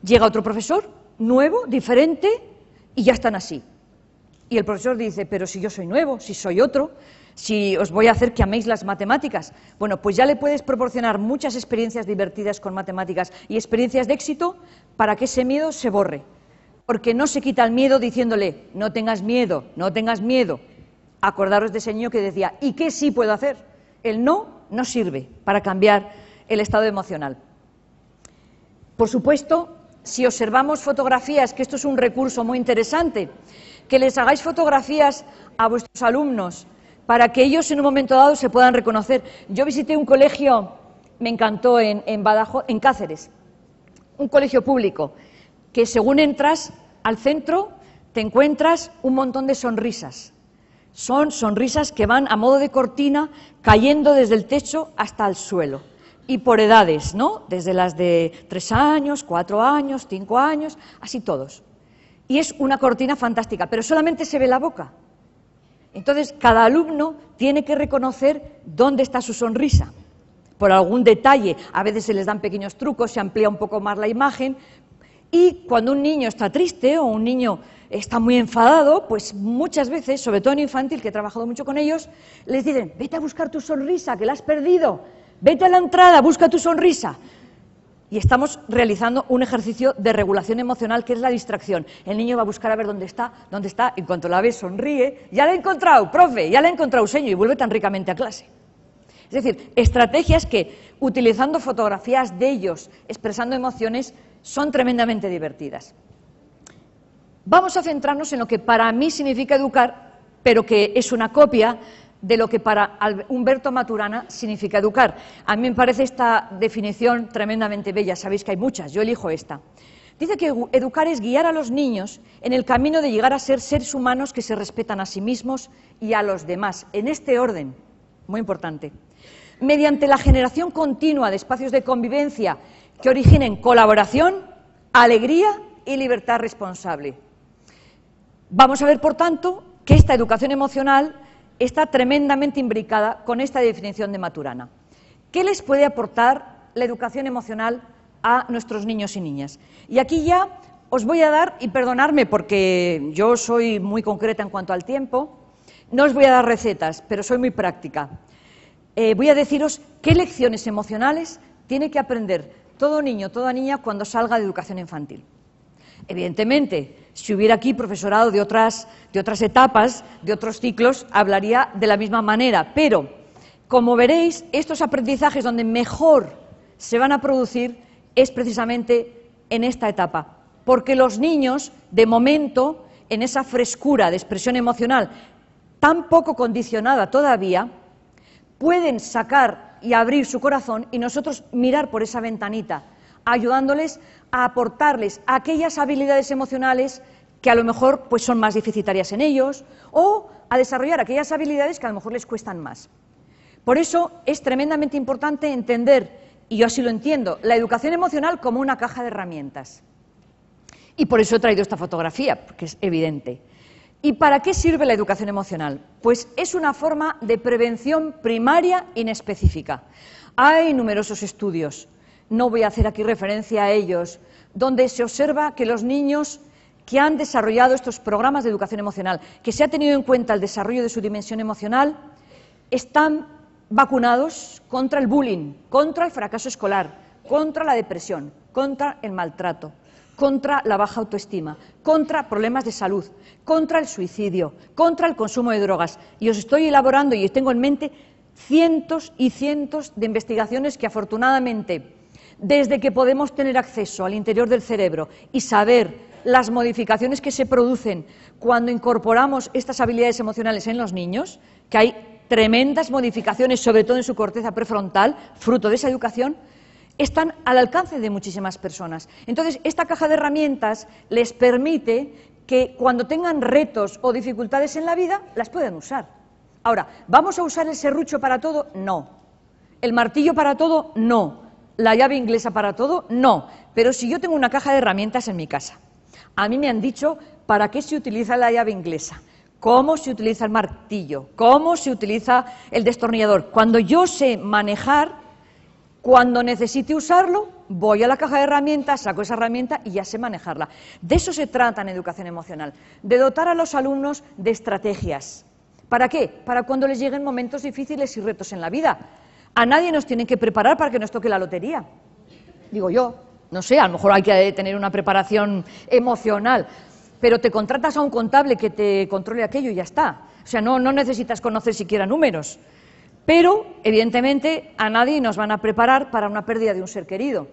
Llega otro profesor, nuevo, diferente, y ya están así. Y el profesor dice, pero si yo soy nuevo, si soy otro, si os voy a hacer que améis las matemáticas. Bueno, pues ya le puedes proporcionar muchas experiencias divertidas con matemáticas y experiencias de éxito para que ese miedo se borre. Porque no se quita el miedo diciéndole, no tengas miedo, no tengas miedo. Acordaros de ese niño que decía, ¿y qué sí puedo hacer? El no sirve para cambiar el estado emocional. Por supuesto, si observamos fotografías, que esto es un recurso muy interesante, que les hagáis fotografías a vuestros alumnos para que ellos en un momento dado se puedan reconocer. Yo visité un colegio, me encantó, en Badajoz, en Cáceres, un colegio público, que según entras al centro te encuentras un montón de sonrisas. Son sonrisas que van a modo de cortina cayendo desde el techo hasta el suelo. Y por edades, ¿no? Desde las de 3 años, 4 años, 5 años, así todos. Y es una cortina fantástica, pero solamente se ve la boca. Entonces, cada alumno tiene que reconocer dónde está su sonrisa. Por algún detalle, a veces se les dan pequeños trucos, se amplía un poco más la imagen. Y cuando un niño está triste o un niño está muy enfadado, pues muchas veces, sobre todo en infantil, que he trabajado mucho con ellos, les dicen, vete a buscar tu sonrisa, que la has perdido, vete a la entrada, busca tu sonrisa. Y estamos realizando un ejercicio de regulación emocional, que es la distracción. El niño va a buscar a ver dónde está, y en cuanto la ve sonríe, ya la he encontrado, profe, ya la he encontrado, señor, y vuelve tan ricamente a clase. Es decir, estrategias que, utilizando fotografías de ellos, expresando emociones, son tremendamente divertidas. Vamos a centrarnos en lo que para mí significa educar, pero que es una copia de lo que para Humberto Maturana significa educar. A mí me parece esta definición tremendamente bella, sabéis que hay muchas, yo elijo esta. Dice que educar es guiar a los niños en el camino de llegar a ser seres humanos que se respetan a sí mismos y a los demás, en este orden, muy importante, mediante la generación continua de espacios de convivencia que originen colaboración, alegría y libertad responsable. Vamos a ver, por tanto, que esta educación emocional está tremendamente imbricada con esta definición de Maturana. ¿Qué les puede aportar la educación emocional a nuestros niños y niñas. Y aquí ya os voy a dar, y perdonadme porque yo soy muy concreta en cuanto al tiempo, no os voy a dar recetas, pero soy muy práctica. Voy a deciros qué lecciones emocionales tiene que aprender todo niño, toda niña cuando salga de educación infantil. Evidentemente, si hubiera aquí profesorado de otras etapas, de otros ciclos, hablaría de la misma manera, pero como veréis, estos aprendizajes donde mejor se van a producir es precisamente en esta etapa, porque los niños, de momento, en esa frescura de expresión emocional tan poco condicionada todavía, pueden sacar y abrir su corazón y nosotros mirar por esa ventanita, ayudándoles a aportarles aquellas habilidades emocionales que a lo mejor pues, son más deficitarias en ellos, o a desarrollar aquellas habilidades que a lo mejor les cuestan más. Por eso es tremendamente importante entender, y yo así lo entiendo, la educación emocional como una caja de herramientas. Y por eso he traído esta fotografía, porque es evidente. ¿Y para qué sirve la educación emocional? Pues es una forma de prevención primaria inespecífica. Hay numerosos estudios, no voy a hacer aquí referencia a ellos, donde se observa que los niños que han desarrollado estos programas de educación emocional, que se ha tenido en cuenta el desarrollo de su dimensión emocional, están vacunados contra el bullying, contra el fracaso escolar, contra la depresión, contra el maltrato, contra la baja autoestima, contra problemas de salud, contra el suicidio, contra el consumo de drogas. Y os estoy elaborando y tengo en mente cientos y cientos de investigaciones que afortunadamente, desde que podemos tener acceso al interior del cerebro y saber las modificaciones que se producen cuando incorporamos estas habilidades emocionales en los niños, que hay tremendas modificaciones, sobre todo en su corteza prefrontal, fruto de esa educación, están al alcance de muchísimas personas. Entonces, esta caja de herramientas les permite que cuando tengan retos o dificultades en la vida, las puedan usar. Ahora, ¿vamos a usar el serrucho para todo? No. ¿El martillo para todo? No. ¿La llave inglesa para todo? No. Pero si yo tengo una caja de herramientas en mi casa, a mí me han dicho para qué se utiliza la llave inglesa, cómo se utiliza el martillo, cómo se utiliza el destornillador. Cuando yo sé manejar, cuando necesite usarlo, voy a la caja de herramientas, saco esa herramienta y ya sé manejarla. De eso se trata en educación emocional, de dotar a los alumnos de estrategias. ¿Para qué? Para cuando les lleguen momentos difíciles y retos en la vida. A nadie nos tienen que preparar para que nos toque la lotería. Digo yo, no sé, a lo mejor hay que tener una preparación emocional, pero te contratas a un contable que te controle aquello y ya está. O sea, no necesitas conocer siquiera números. Pero, evidentemente, a nadie nos van a preparar para una pérdida de un ser querido.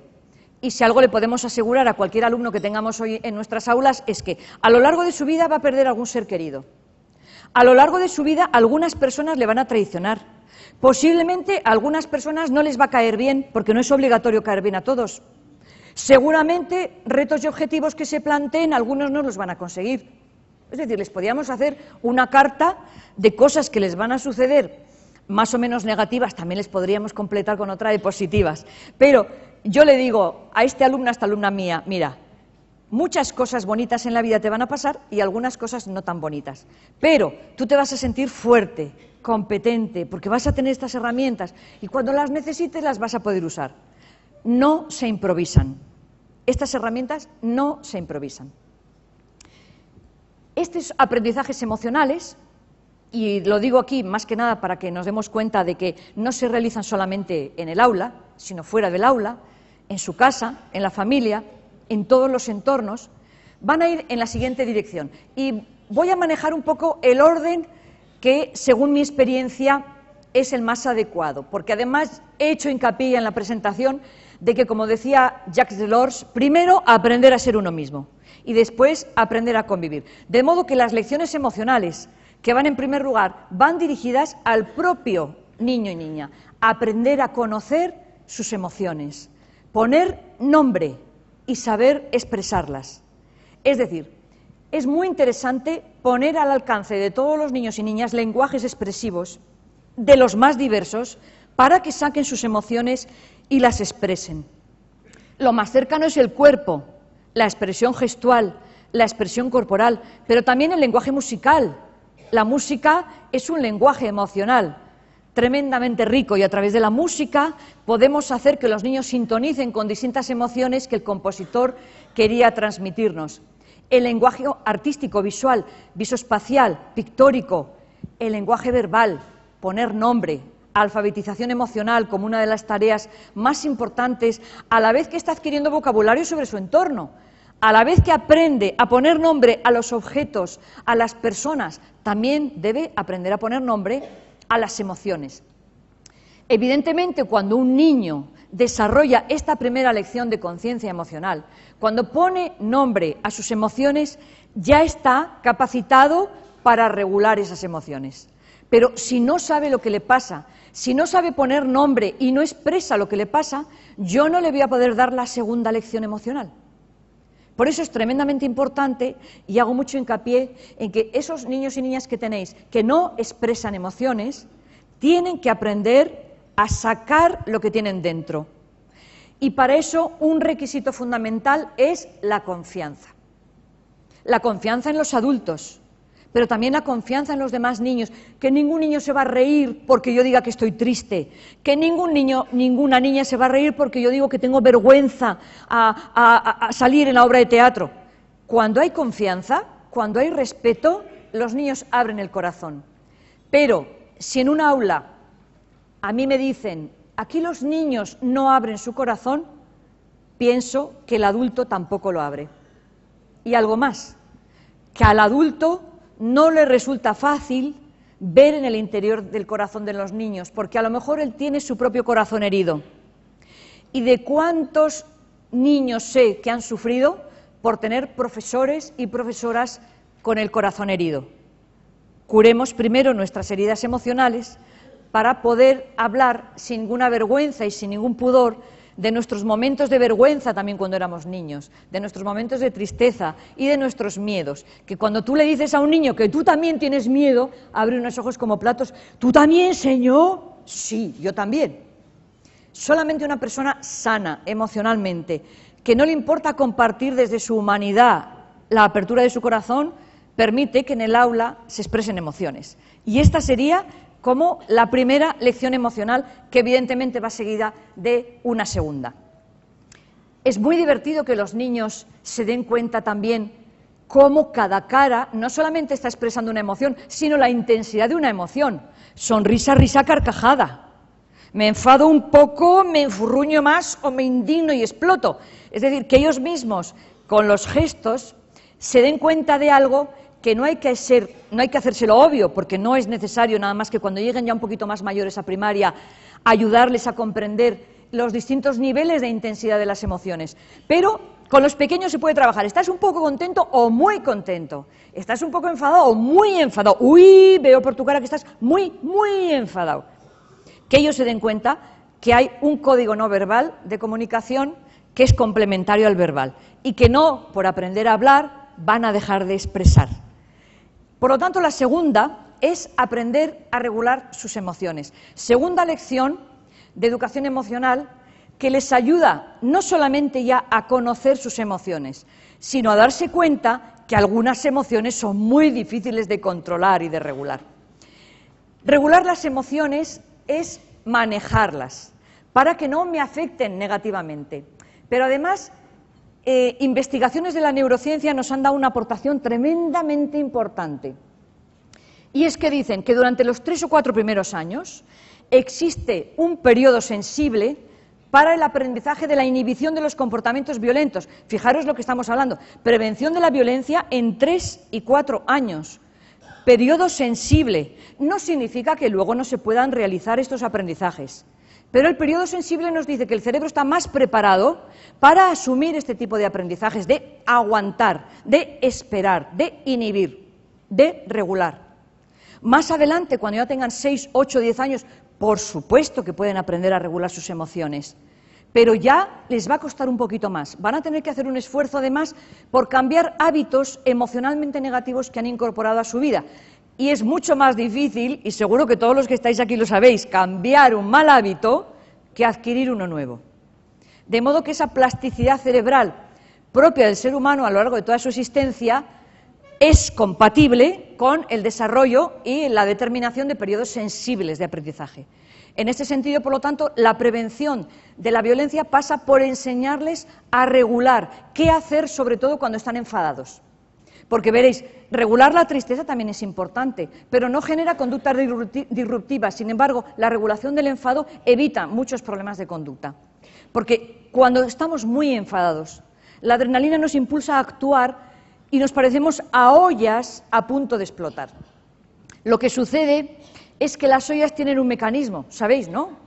Y si algo le podemos asegurar a cualquier alumno que tengamos hoy en nuestras aulas es que a lo largo de su vida va a perder algún ser querido. A lo largo de su vida algunas personas le van a traicionar. Posiblemente a algunas personas no les va a caer bien, porque no es obligatorio caer bien a todos. Seguramente retos y objetivos que se planteen algunos no los van a conseguir. Es decir, les podríamos hacer una carta de cosas que les van a suceder más o menos negativas, también les podríamos completar con otra de positivas. Pero yo le digo a este alumno, a esta alumna mía, mira, muchas cosas bonitas en la vida te van a pasar y algunas cosas no tan bonitas. Pero tú te vas a sentir fuerte, competente, porque vas a tener estas herramientas y cuando las necesites las vas a poder usar. No se improvisan. Estas herramientas no se improvisan. Estos aprendizajes emocionales, y lo digo aquí más que nada para que nos demos cuenta de que no se realizan solamente en el aula, sino fuera del aula, en su casa, en la familia, en todos los entornos, van a ir en la siguiente dirección. Y voy a manejar un poco el orden que, según mi experiencia, es el más adecuado, porque además he hecho hincapié en la presentación de que, como decía Jacques Delors, primero aprender a ser uno mismo y después aprender a convivir. De modo que las lecciones emocionales que van en primer lugar, van dirigidas al propio niño y niña, a aprender a conocer sus emociones, poner nombre y saber expresarlas. Es decir, es muy interesante poner al alcance de todos los niños y niñas lenguajes expresivos de los más diversos para que saquen sus emociones y las expresen. Lo más cercano es el cuerpo, la expresión gestual, la expresión corporal, pero también el lenguaje musical. La música es un lenguaje emocional. tremendamente rico y a través de la música podemos hacer que los niños sintonicen con distintas emociones que el compositor quería transmitirnos. El lenguaje artístico, visual, visoespacial, pictórico, el lenguaje verbal, poner nombre, alfabetización emocional como una de las tareas más importantes, a la vez que está adquiriendo vocabulario sobre su entorno, a la vez que aprende a poner nombre a los objetos, a las personas, también debe aprender a poner nombre a las emociones. Evidentemente, cuando un niño desarrolla esta primera lección de conciencia emocional, cuando pone nombre a sus emociones, ya está capacitado para regular esas emociones. Pero si no sabe lo que le pasa, si no sabe poner nombre y no expresa lo que le pasa, yo no le voy a poder dar la segunda lección emocional. Por eso es tremendamente importante, y hago mucho hincapié en que esos niños y niñas que tenéis que no expresan emociones, tienen que aprender a sacar lo que tienen dentro. Y para eso un requisito fundamental es la confianza. La confianza en los adultos, pero también la confianza en los demás niños, que ningún niño se va a reír porque yo diga que estoy triste, que ningún niño, ninguna niña se va a reír porque yo digo que tengo vergüenza a salir en la obra de teatro. Cuando hay confianza, cuando hay respeto, los niños abren el corazón. Pero si en un aula a mí me dicen, aquí los niños no abren su corazón, pienso que el adulto tampoco lo abre. Y algo más, que al adulto no le resulta fácil ver en el interior del corazón de los niños, porque a lo mejor él tiene su propio corazón herido. ¿Y de cuántos niños sé que han sufrido por tener profesores y profesoras con el corazón herido? Curemos primero nuestras heridas emocionales para poder hablar sin ninguna vergüenza y sin ningún pudor de nuestros momentos de vergüenza también cuando éramos niños, de nuestros momentos de tristeza y de nuestros miedos. Que cuando tú le dices a un niño que tú también tienes miedo, abre unos ojos como platos. ¿Tú también, señor? Sí, yo también. Solamente una persona sana emocionalmente, que no le importa compartir desde su humanidad la apertura de su corazón, permite que en el aula se expresen emociones. Y esta sería como la primera lección emocional, que evidentemente va seguida de una segunda. Es muy divertido que los niños se den cuenta también cómo cada cara no solamente está expresando una emoción, sino la intensidad de una emoción. Sonrisa, risa, carcajada. Me enfado un poco, me enfurruño más o me indigno y exploto. Es decir, que ellos mismos, con los gestos, se den cuenta de algo que no hay que hacérselo obvio, porque no es necesario nada más que cuando lleguen ya un poquito más mayores a primaria, ayudarles a comprender los distintos niveles de intensidad de las emociones. Pero con los pequeños se puede trabajar. ¿Estás un poco contento o muy contento? ¿Estás un poco enfadado o muy enfadado? Uy, veo por tu cara que estás muy, muy enfadado. Que ellos se den cuenta que hay un código no verbal de comunicación que es complementario al verbal y que no, por aprender a hablar, van a dejar de expresar. Por lo tanto, la segunda es aprender a regular sus emociones. Segunda lección de educación emocional que les ayuda no solamente ya a conocer sus emociones, sino a darse cuenta que algunas emociones son muy difíciles de controlar y de regular. Regular las emociones es manejarlas para que no me afecten negativamente. Pero además, investigaciones de la neurociencia nos han dado una aportación tremendamente importante. Y es que dicen que durante los 3 o 4 primeros años existe un periodo sensible para el aprendizaje de la inhibición de los comportamientos violentos. Fijaros lo que estamos hablando, prevención de la violencia en 3 y 4 años. Periodo sensible. No significa que luego no se puedan realizar estos aprendizajes. Pero el periodo sensible nos dice que el cerebro está más preparado para asumir este tipo de aprendizajes, de aguantar, de esperar, de inhibir, de regular. Más adelante, cuando ya tengan 6, 8, 10 años, por supuesto que pueden aprender a regular sus emociones, pero ya les va a costar un poquito más. Van a tener que hacer un esfuerzo además por cambiar hábitos emocionalmente negativos que han incorporado a su vida. Y es mucho más difícil, y seguro que todos los que estáis aquí lo sabéis, cambiar un mal hábito que adquirir uno nuevo. De modo que esa plasticidad cerebral propia del ser humano a lo largo de toda su existencia es compatible con el desarrollo y la determinación de periodos sensibles de aprendizaje. En este sentido, por lo tanto, la prevención de la violencia pasa por enseñarles a regular qué hacer, sobre todo cuando están enfadados. Porque veréis, regular la tristeza también es importante, pero no genera conductas disruptivas. Sin embargo, la regulación del enfado evita muchos problemas de conducta. Porque cuando estamos muy enfadados, la adrenalina nos impulsa a actuar y nos parecemos a ollas a punto de explotar. Lo que sucede es que las ollas tienen un mecanismo, ¿sabéis, no?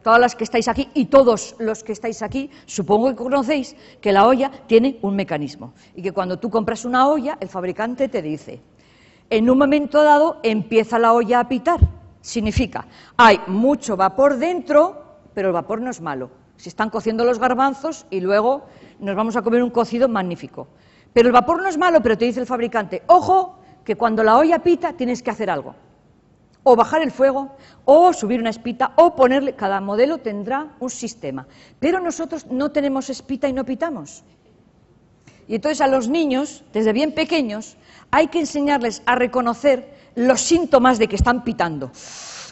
Todas las que estáis aquí y todos los que estáis aquí, supongo que conocéis que la olla tiene un mecanismo y que cuando tú compras una olla, el fabricante te dice, en un momento dado empieza la olla a pitar. Significa, hay mucho vapor dentro, pero el vapor no es malo. Se están cociendo los garbanzos y luego nos vamos a comer un cocido magnífico. Pero el vapor no es malo, pero te dice el fabricante, ojo, que cuando la olla pita tienes que hacer algo. O bajar el fuego, o subir una espita, o ponerle... Cada modelo tendrá un sistema. Pero nosotros no tenemos espita y no pitamos. Y entonces a los niños, desde bien pequeños, hay que enseñarles a reconocer los síntomas de que están pitando,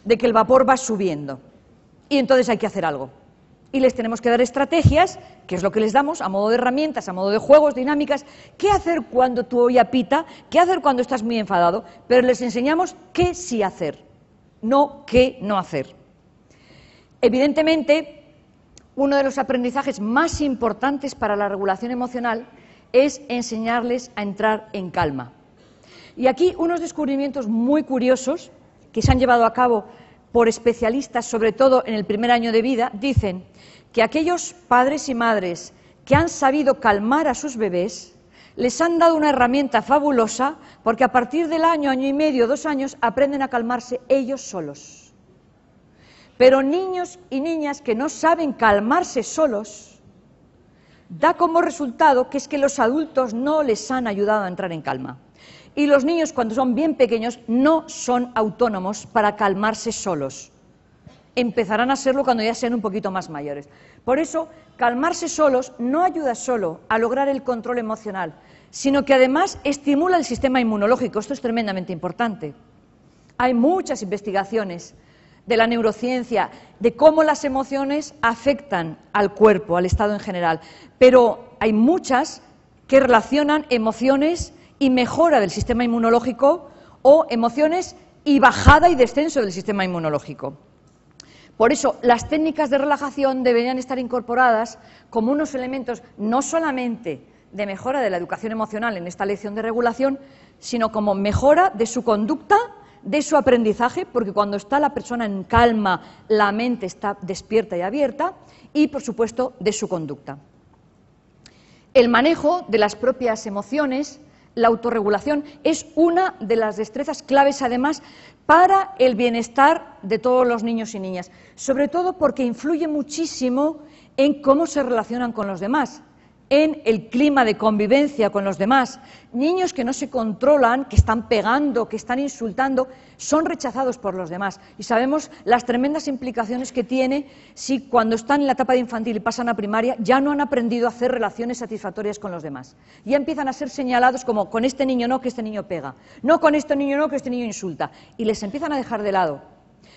de que el vapor va subiendo. Y entonces hay que hacer algo. Y les tenemos que dar estrategias, que es lo que les damos, a modo de herramientas, a modo de juegos, dinámicas, qué hacer cuando tu olla pita, qué hacer cuando estás muy enfadado, pero les enseñamos qué sí hacer, no qué no hacer. Evidentemente, uno de los aprendizajes más importantes para la regulación emocional es enseñarles a entrar en calma. Y aquí unos descubrimientos muy curiosos que se han llevado a cabo por especialistas, sobre todo en el primer año de vida, dicen que aquellos padres y madres que han sabido calmar a sus bebés les han dado una herramienta fabulosa porque a partir del año, año y medio, 2 años, aprenden a calmarse ellos solos. Pero niños y niñas que no saben calmarse solos, da como resultado que es que los adultos no les han ayudado a entrar en calma. Y los niños, cuando son bien pequeños, no son autónomos para calmarse solos. Empezarán a serlo cuando ya sean un poquito más mayores. Por eso, calmarse solos no ayuda solo a lograr el control emocional, sino que además estimula el sistema inmunológico. Esto es tremendamente importante. Hay muchas investigaciones de la neurociencia, de cómo las emociones afectan al cuerpo, al estado en general, pero hay muchas que relacionan emociones y mejora del sistema inmunológico o emociones y bajada y descenso del sistema inmunológico. Por eso, las técnicas de relajación deberían estar incorporadas como unos elementos no solamente de mejora de la educación emocional en esta lección de regulación, sino como mejora de su conducta, de su aprendizaje, porque cuando está la persona en calma, la mente está despierta y abierta, y, por supuesto, de su conducta. El manejo de las propias emociones, la autorregulación, es una de las destrezas claves, además, para el bienestar de todos los niños y niñas, sobre todo porque influye muchísimo en cómo se relacionan con los demás, en el clima de convivencia con los demás. Niños que no se controlan, que están pegando, que están insultando, son rechazados por los demás. Y sabemos las tremendas implicaciones que tiene si cuando están en la etapa de infantil y pasan a primaria ya no han aprendido a hacer relaciones satisfactorias con los demás. Ya empiezan a ser señalados como con este niño no, que este niño pega, no con este niño no, que este niño insulta. Y les empiezan a dejar de lado.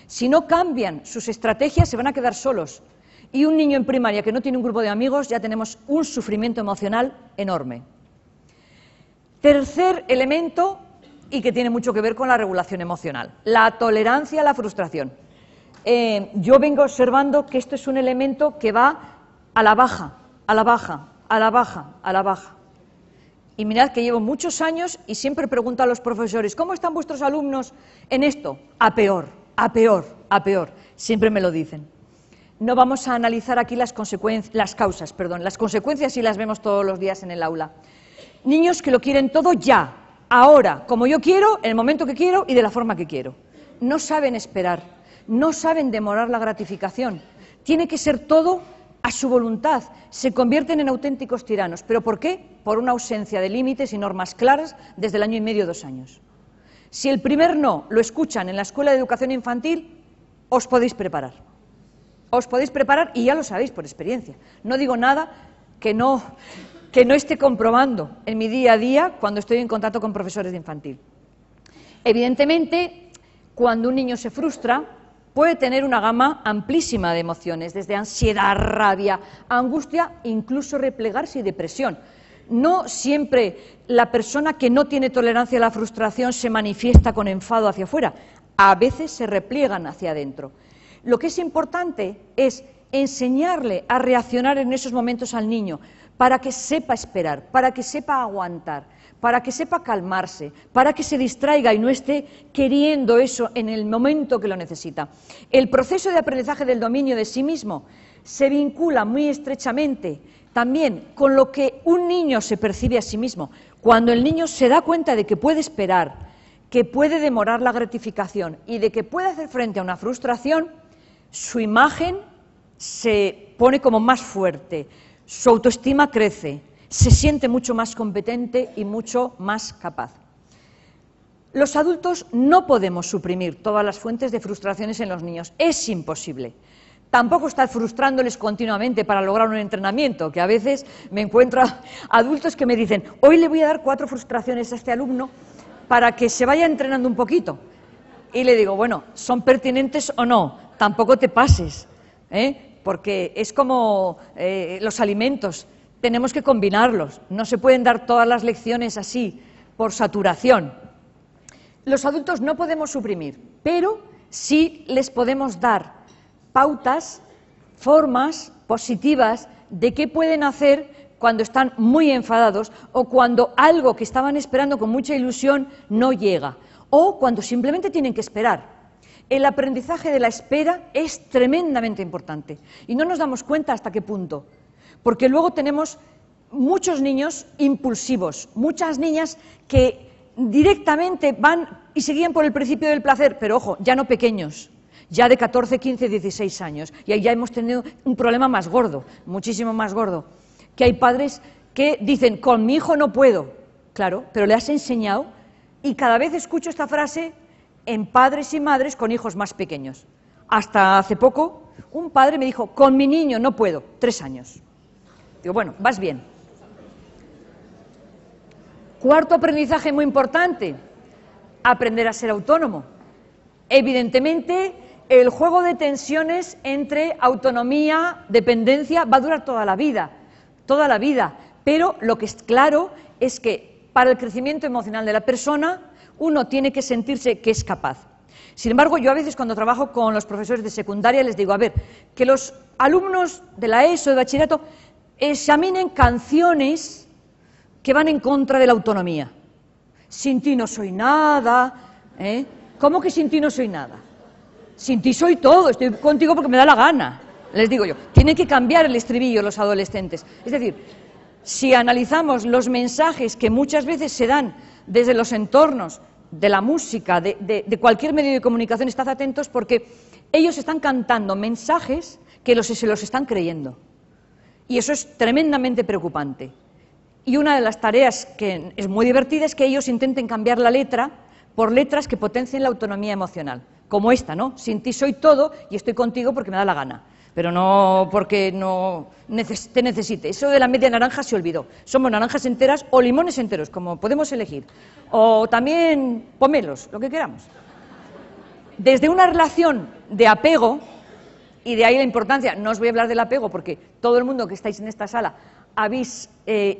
Si no cambian sus estrategias, se van a quedar solos. Y un niño en primaria que no tiene un grupo de amigos, ya tenemos un sufrimiento emocional enorme. Tercer elemento, y que tiene mucho que ver con la regulación emocional, la tolerancia a la frustración. Yo vengo observando que esto es un elemento que va a la baja, a la baja, a la baja, a la baja. Y mirad que llevo muchos años y siempre pregunto a los profesores, ¿cómo están vuestros alumnos en esto? A peor, a peor, a peor. Siempre me lo dicen. No vamos a analizar aquí las consecuencias sí las vemos todos los días en el aula. Niños que lo quieren todo ya, ahora, como yo quiero, en el momento que quiero y de la forma que quiero. No saben esperar, no saben demorar la gratificación. Tiene que ser todo a su voluntad. Se convierten en auténticos tiranos. ¿Pero por qué? Por una ausencia de límites y normas claras desde el año y medio, 2 años. Si el primer no lo escuchan en la escuela de educación infantil, os podéis preparar. Os podéis preparar y ya lo sabéis por experiencia. No digo nada que no que no esté comprobando en mi día a día cuando estoy en contacto con profesores de infantil. Evidentemente, cuando un niño se frustra, puede tener una gama amplísima de emociones, desde ansiedad, rabia, angustia, incluso replegarse y depresión. No siempre la persona que no tiene tolerancia a la frustración se manifiesta con enfado hacia afuera, a veces se repliegan hacia adentro. Lo que es importante es enseñarle a reaccionar en esos momentos al niño, para que sepa esperar, para que sepa aguantar, para que sepa calmarse, para que se distraiga y no esté queriendo eso en el momento que lo necesita. El proceso de aprendizaje del dominio de sí mismo se vincula muy estrechamente también con lo que un niño se percibe a sí mismo. Cuando el niño se da cuenta de que puede esperar, que puede demorar la gratificación y de que puede hacer frente a una frustración, su imagen se pone como más fuerte, su autoestima crece, se siente mucho más competente y mucho más capaz. Los adultos no podemos suprimir todas las fuentes de frustraciones en los niños, es imposible. Tampoco estar frustrándoles continuamente para lograr un entrenamiento, que a veces me encuentro adultos que me dicen, hoy le voy a dar 4 frustraciones a este alumno para que se vaya entrenando un poquito. Y le digo, bueno, ¿son pertinentes o no? Tampoco te pases, porque es como los alimentos, tenemos que combinarlos, no se pueden dar todas las lecciones así, por saturación. Los adultos no podemos suprimir, pero sí les podemos dar pautas, formas positivas de qué pueden hacer cuando están muy enfadados o cuando algo que estaban esperando con mucha ilusión no llega, o cuando simplemente tienen que esperar. El aprendizaje de la espera es tremendamente importante y no nos damos cuenta hasta qué punto, porque luego tenemos muchos niños impulsivos, muchas niñas que directamente van y se guían por el principio del placer, pero ojo, ya no pequeños, ya de 14, 15, 16 años, y ahí ya hemos tenido un problema más gordo, muchísimo más gordo, que hay padres que dicen, con mi hijo no puedo, claro, pero le has enseñado, y cada vez escucho esta frase en padres y madres con hijos más pequeños. Hasta hace poco, un padre me dijo, con mi niño no puedo, 3 años. Digo, bueno, vas bien. Cuarto aprendizaje muy importante, aprender a ser autónomo. Evidentemente, el juego de tensiones entre autonomía, dependencia, va a durar toda la vida, pero lo que es claro es que para el crecimiento emocional de la persona, uno tiene que sentirse que es capaz. Sin embargo, yo a veces cuando trabajo con los profesores de secundaria les digo, a ver, que los alumnos de la ESO, de bachillerato, examinen canciones que van en contra de la autonomía. Sin ti no soy nada, ¿Cómo que sin ti no soy nada? Sin ti soy todo, estoy contigo porque me da la gana, les digo yo. Tienen que cambiar el estribillo los adolescentes. Es decir, si analizamos los mensajes que muchas veces se dan desde los entornos de la música, de cualquier medio de comunicación, estad atentos porque ellos están cantando mensajes que se los están creyendo. Y eso es tremendamente preocupante. Y una de las tareas que es muy divertida es que ellos intenten cambiar la letra por letras que potencien la autonomía emocional, como esta, ¿no? Sin ti soy todo y estoy contigo porque me da la gana, pero no porque no te necesite. Eso de la media naranja se olvidó. Somos naranjas enteras o limones enteros, como podemos elegir, o también pomelos, lo que queramos. Desde una relación de apego, y de ahí la importancia, no os voy a hablar del apego porque todo el mundo que estáis en esta sala habéis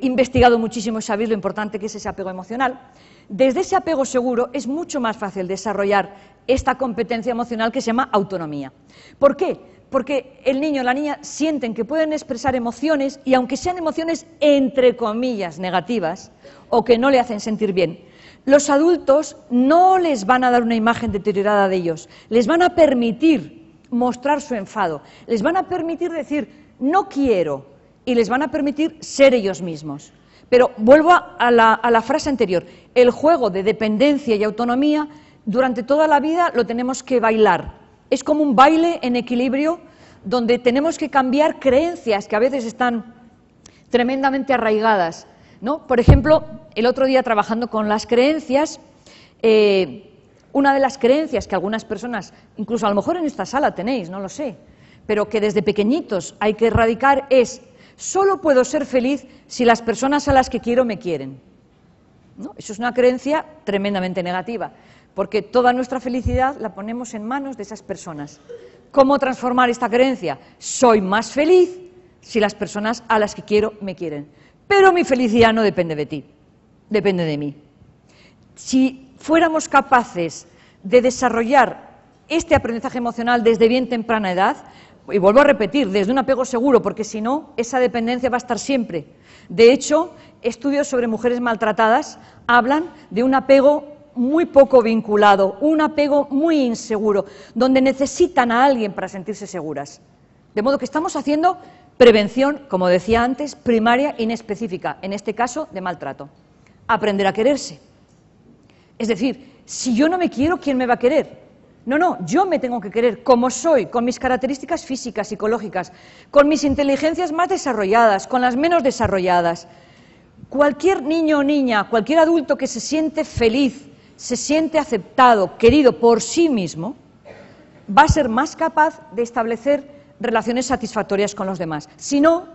investigado muchísimo y sabéis lo importante que es ese apego emocional. Desde ese apego seguro es mucho más fácil desarrollar esta competencia emocional que se llama autonomía. ¿Por qué? Porque el niño o la niña sienten que pueden expresar emociones y aunque sean emociones entre comillas negativas o que no le hacen sentir bien, los adultos no les van a dar una imagen deteriorada de ellos, les van a permitir mostrar su enfado, les van a permitir decir no quiero y les van a permitir ser ellos mismos. Pero vuelvo a la frase anterior, el juego de dependencia y autonomía durante toda la vida lo tenemos que bailar. Es como un baile en equilibrio donde tenemos que cambiar creencias que a veces están tremendamente arraigadas, ¿no? Por ejemplo, el otro día trabajando con las creencias, una de las creencias que algunas personas, incluso a lo mejor en esta sala tenéis, no lo sé, pero que desde pequeñitos hay que erradicar es Solo puedo ser feliz si las personas a las que quiero me quieren, ¿no? Eso es una creencia tremendamente negativa, porque toda nuestra felicidad la ponemos en manos de esas personas. ¿Cómo transformar esta creencia? Soy más feliz si las personas a las que quiero me quieren. Pero mi felicidad no depende de ti, depende de mí. Si fuéramos capaces de desarrollar este aprendizaje emocional desde bien temprana edad, y vuelvo a repetir, desde un apego seguro, porque si no, esa dependencia va a estar siempre. De hecho, estudios sobre mujeres maltratadas hablan de un apego muy poco vinculado, un apego muy inseguro, donde necesitan a alguien para sentirse seguras. De modo que estamos haciendo prevención, como decía antes, primaria inespecífica, en este caso de maltrato. Aprender a quererse. Es decir, si yo no me quiero, ¿quién me va a querer? No, yo me tengo que querer como soy, con mis características físicas, psicológicas, con mis inteligencias más desarrolladas, con las menos desarrolladas. Cualquier niño o niña, cualquier adulto que se siente feliz, se siente aceptado, querido por sí mismo, va a ser más capaz de establecer relaciones satisfactorias con los demás. Si no,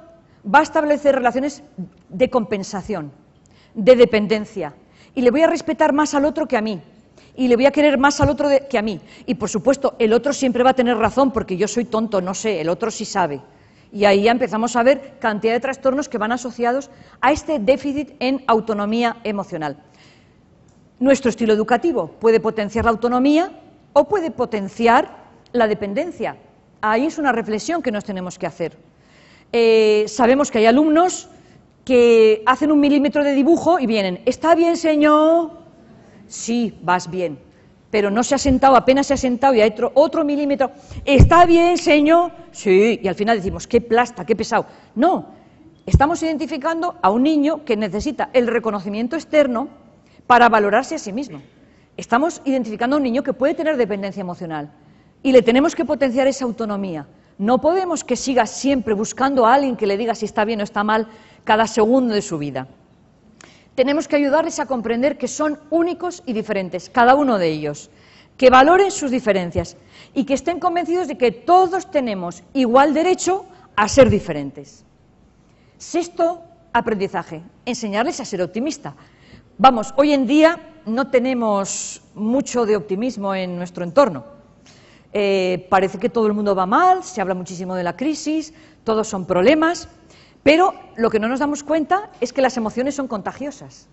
va a establecer relaciones de compensación, de dependencia, y le voy a respetar más al otro que a mí, y le voy a querer más al otro que a mí. Y por supuesto, el otro siempre va a tener razón, porque yo soy tonto, no sé, el otro sí sabe. Y ahí ya empezamos a ver cantidad de trastornos que van asociados a este déficit en autonomía emocional. Nuestro estilo educativo puede potenciar la autonomía o puede potenciar la dependencia. Ahí es una reflexión que nos tenemos que hacer. Sabemos que hay alumnos que hacen 1 milímetro de dibujo y vienen, ¿está bien, señor? Sí, vas bien, pero no se ha sentado, apenas se ha sentado y hay otro milímetro, ¿está bien, señor? Sí, y al final decimos, qué plasta, qué pesado. No, estamos identificando a un niño que necesita el reconocimiento externo para valorarse a sí mismo. Estamos identificando a un niño que puede tener dependencia emocional y le tenemos que potenciar esa autonomía. No podemos que siga siempre buscando a alguien que le diga si está bien o está mal cada segundo de su vida. Tenemos que ayudarles a comprender que son únicos y diferentes, cada uno de ellos, que valoren sus diferencias y que estén convencidos de que todos tenemos igual derecho a ser diferentes. Sexto aprendizaje, enseñarles a ser optimista. Vamos, hoy en día no tenemos mucho de optimismo en nuestro entorno. Parece que todo el mundo va mal, se habla muchísimo de la crisis, todos son problemas. Pero lo que no nos damos cuenta es que las emociones son contagiosas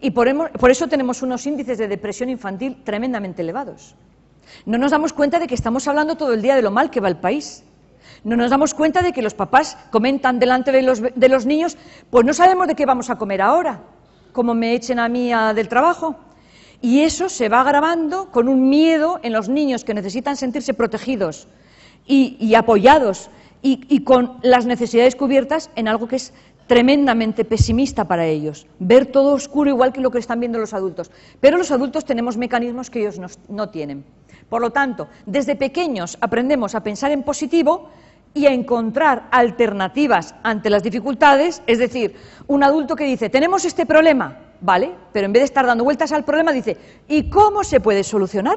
y por eso tenemos unos índices de depresión infantil tremendamente elevados. No nos damos cuenta de que estamos hablando todo el día de lo mal que va el país. No nos damos cuenta de que los papás comentan delante de los niños, pues no sabemos de qué vamos a comer ahora, como me echen a mí del trabajo. Y eso se va agravando con un miedo en los niños que necesitan sentirse protegidos y apoyados, y con las necesidades cubiertas en algo que es tremendamente pesimista para ellos, ver todo oscuro igual que lo que están viendo los adultos. Pero los adultos tenemos mecanismos que ellos no tienen. Por lo tanto, desde pequeños aprendemos a pensar en positivo y a encontrar alternativas ante las dificultades, es decir, un adulto que dice, tenemos este problema, ¿vale? Pero en vez de estar dando vueltas al problema, dice, ¿y cómo se puede solucionar?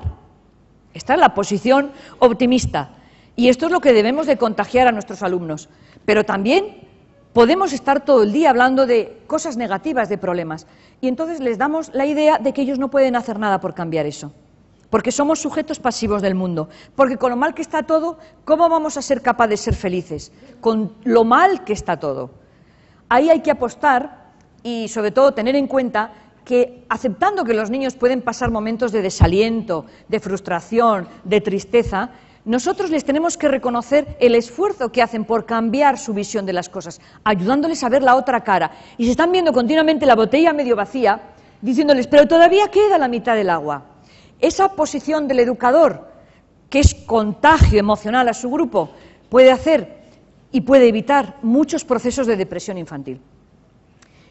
Esta es la posición optimista. Y esto es lo que debemos de contagiar a nuestros alumnos. Pero también podemos estar todo el día hablando de cosas negativas, de problemas. Y entonces les damos la idea de que ellos no pueden hacer nada por cambiar eso. Porque somos sujetos pasivos del mundo. Porque con lo mal que está todo, ¿cómo vamos a ser capaces de ser felices? Con lo mal que está todo. Ahí hay que apostar y sobre todo tener en cuenta que aceptando que los niños pueden pasar momentos de desaliento, de frustración, de tristeza, nosotros les tenemos que reconocer el esfuerzo que hacen por cambiar su visión de las cosas, ayudándoles a ver la otra cara. Y se están viendo continuamente la botella medio vacía, diciéndoles, pero todavía queda la mitad del agua. Esa posición del educador, que es contagio emocional a su grupo, puede hacer y puede evitar muchos procesos de depresión infantil.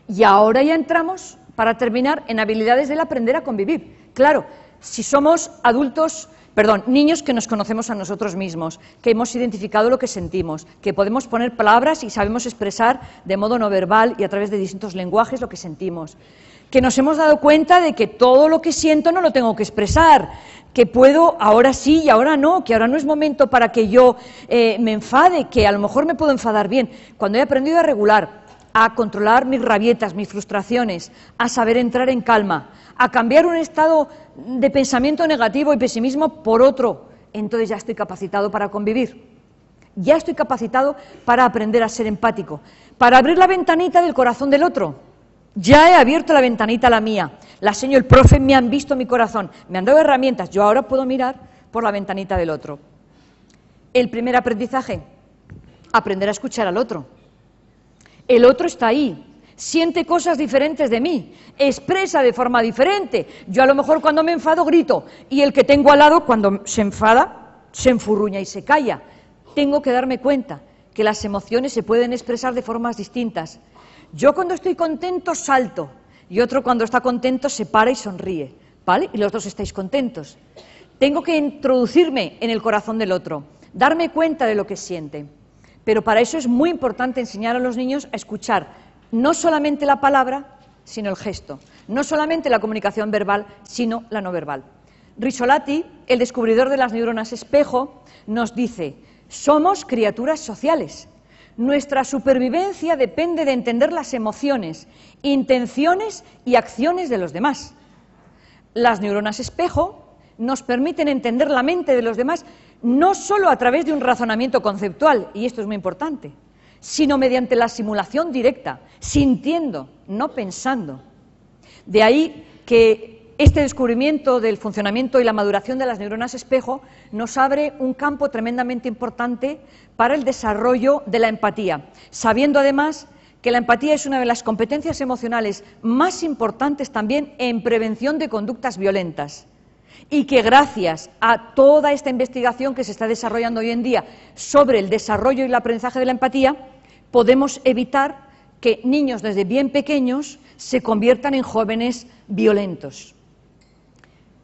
Y ahora ya entramos, para terminar, en habilidades del aprender a convivir. Claro, si somos niños que nos conocemos a nosotros mismos, que hemos identificado lo que sentimos, que podemos poner palabras y sabemos expresar de modo no verbal y a través de distintos lenguajes lo que sentimos, que nos hemos dado cuenta de que todo lo que siento no lo tengo que expresar, que puedo ahora sí y ahora no, que ahora no es momento para que yo me enfade, que a lo mejor me puedo enfadar bien. Cuando he aprendido a regular, a controlar mis rabietas, mis frustraciones, a saber entrar en calma, a cambiar un estado de pensamiento negativo y pesimismo por otro, entonces ya estoy capacitado para convivir. Ya estoy capacitado para aprender a ser empático, para abrir la ventanita del corazón del otro. Ya he abierto la ventanita a la mía. La Señor, el profe me han visto mi corazón, me han dado herramientas. Yo ahora puedo mirar por la ventanita del otro. El primer aprendizaje, aprender a escuchar al otro. El otro está ahí, siente cosas diferentes de mí, expresa de forma diferente. Yo a lo mejor cuando me enfado grito y el que tengo al lado cuando se enfada se enfurruña y se calla. Tengo que darme cuenta que las emociones se pueden expresar de formas distintas. Yo cuando estoy contento salto y otro cuando está contento se para y sonríe, ¿vale? Y los dos estáis contentos. Tengo que introducirme en el corazón del otro, darme cuenta de lo que siente. Pero para eso es muy importante enseñar a los niños a escuchar no solamente la palabra, sino el gesto. No solamente la comunicación verbal, sino la no verbal. Rizzolatti, el descubridor de las neuronas espejo, nos dice: somos criaturas sociales. Nuestra supervivencia depende de entender las emociones, intenciones y acciones de los demás. Las neuronas espejo nos permiten entender la mente de los demás no solo a través de un razonamiento conceptual, y esto es muy importante, sino mediante la simulación directa, sintiendo, no pensando. De ahí que este descubrimiento del funcionamiento y la maduración de las neuronas espejo nos abre un campo tremendamente importante para el desarrollo de la empatía, sabiendo además que la empatía es una de las competencias emocionales más importantes también en prevención de conductas violentas, y que gracias a toda esta investigación que se está desarrollando hoy en día sobre el desarrollo y el aprendizaje de la empatía, podemos evitar que niños desde bien pequeños se conviertan en jóvenes violentos.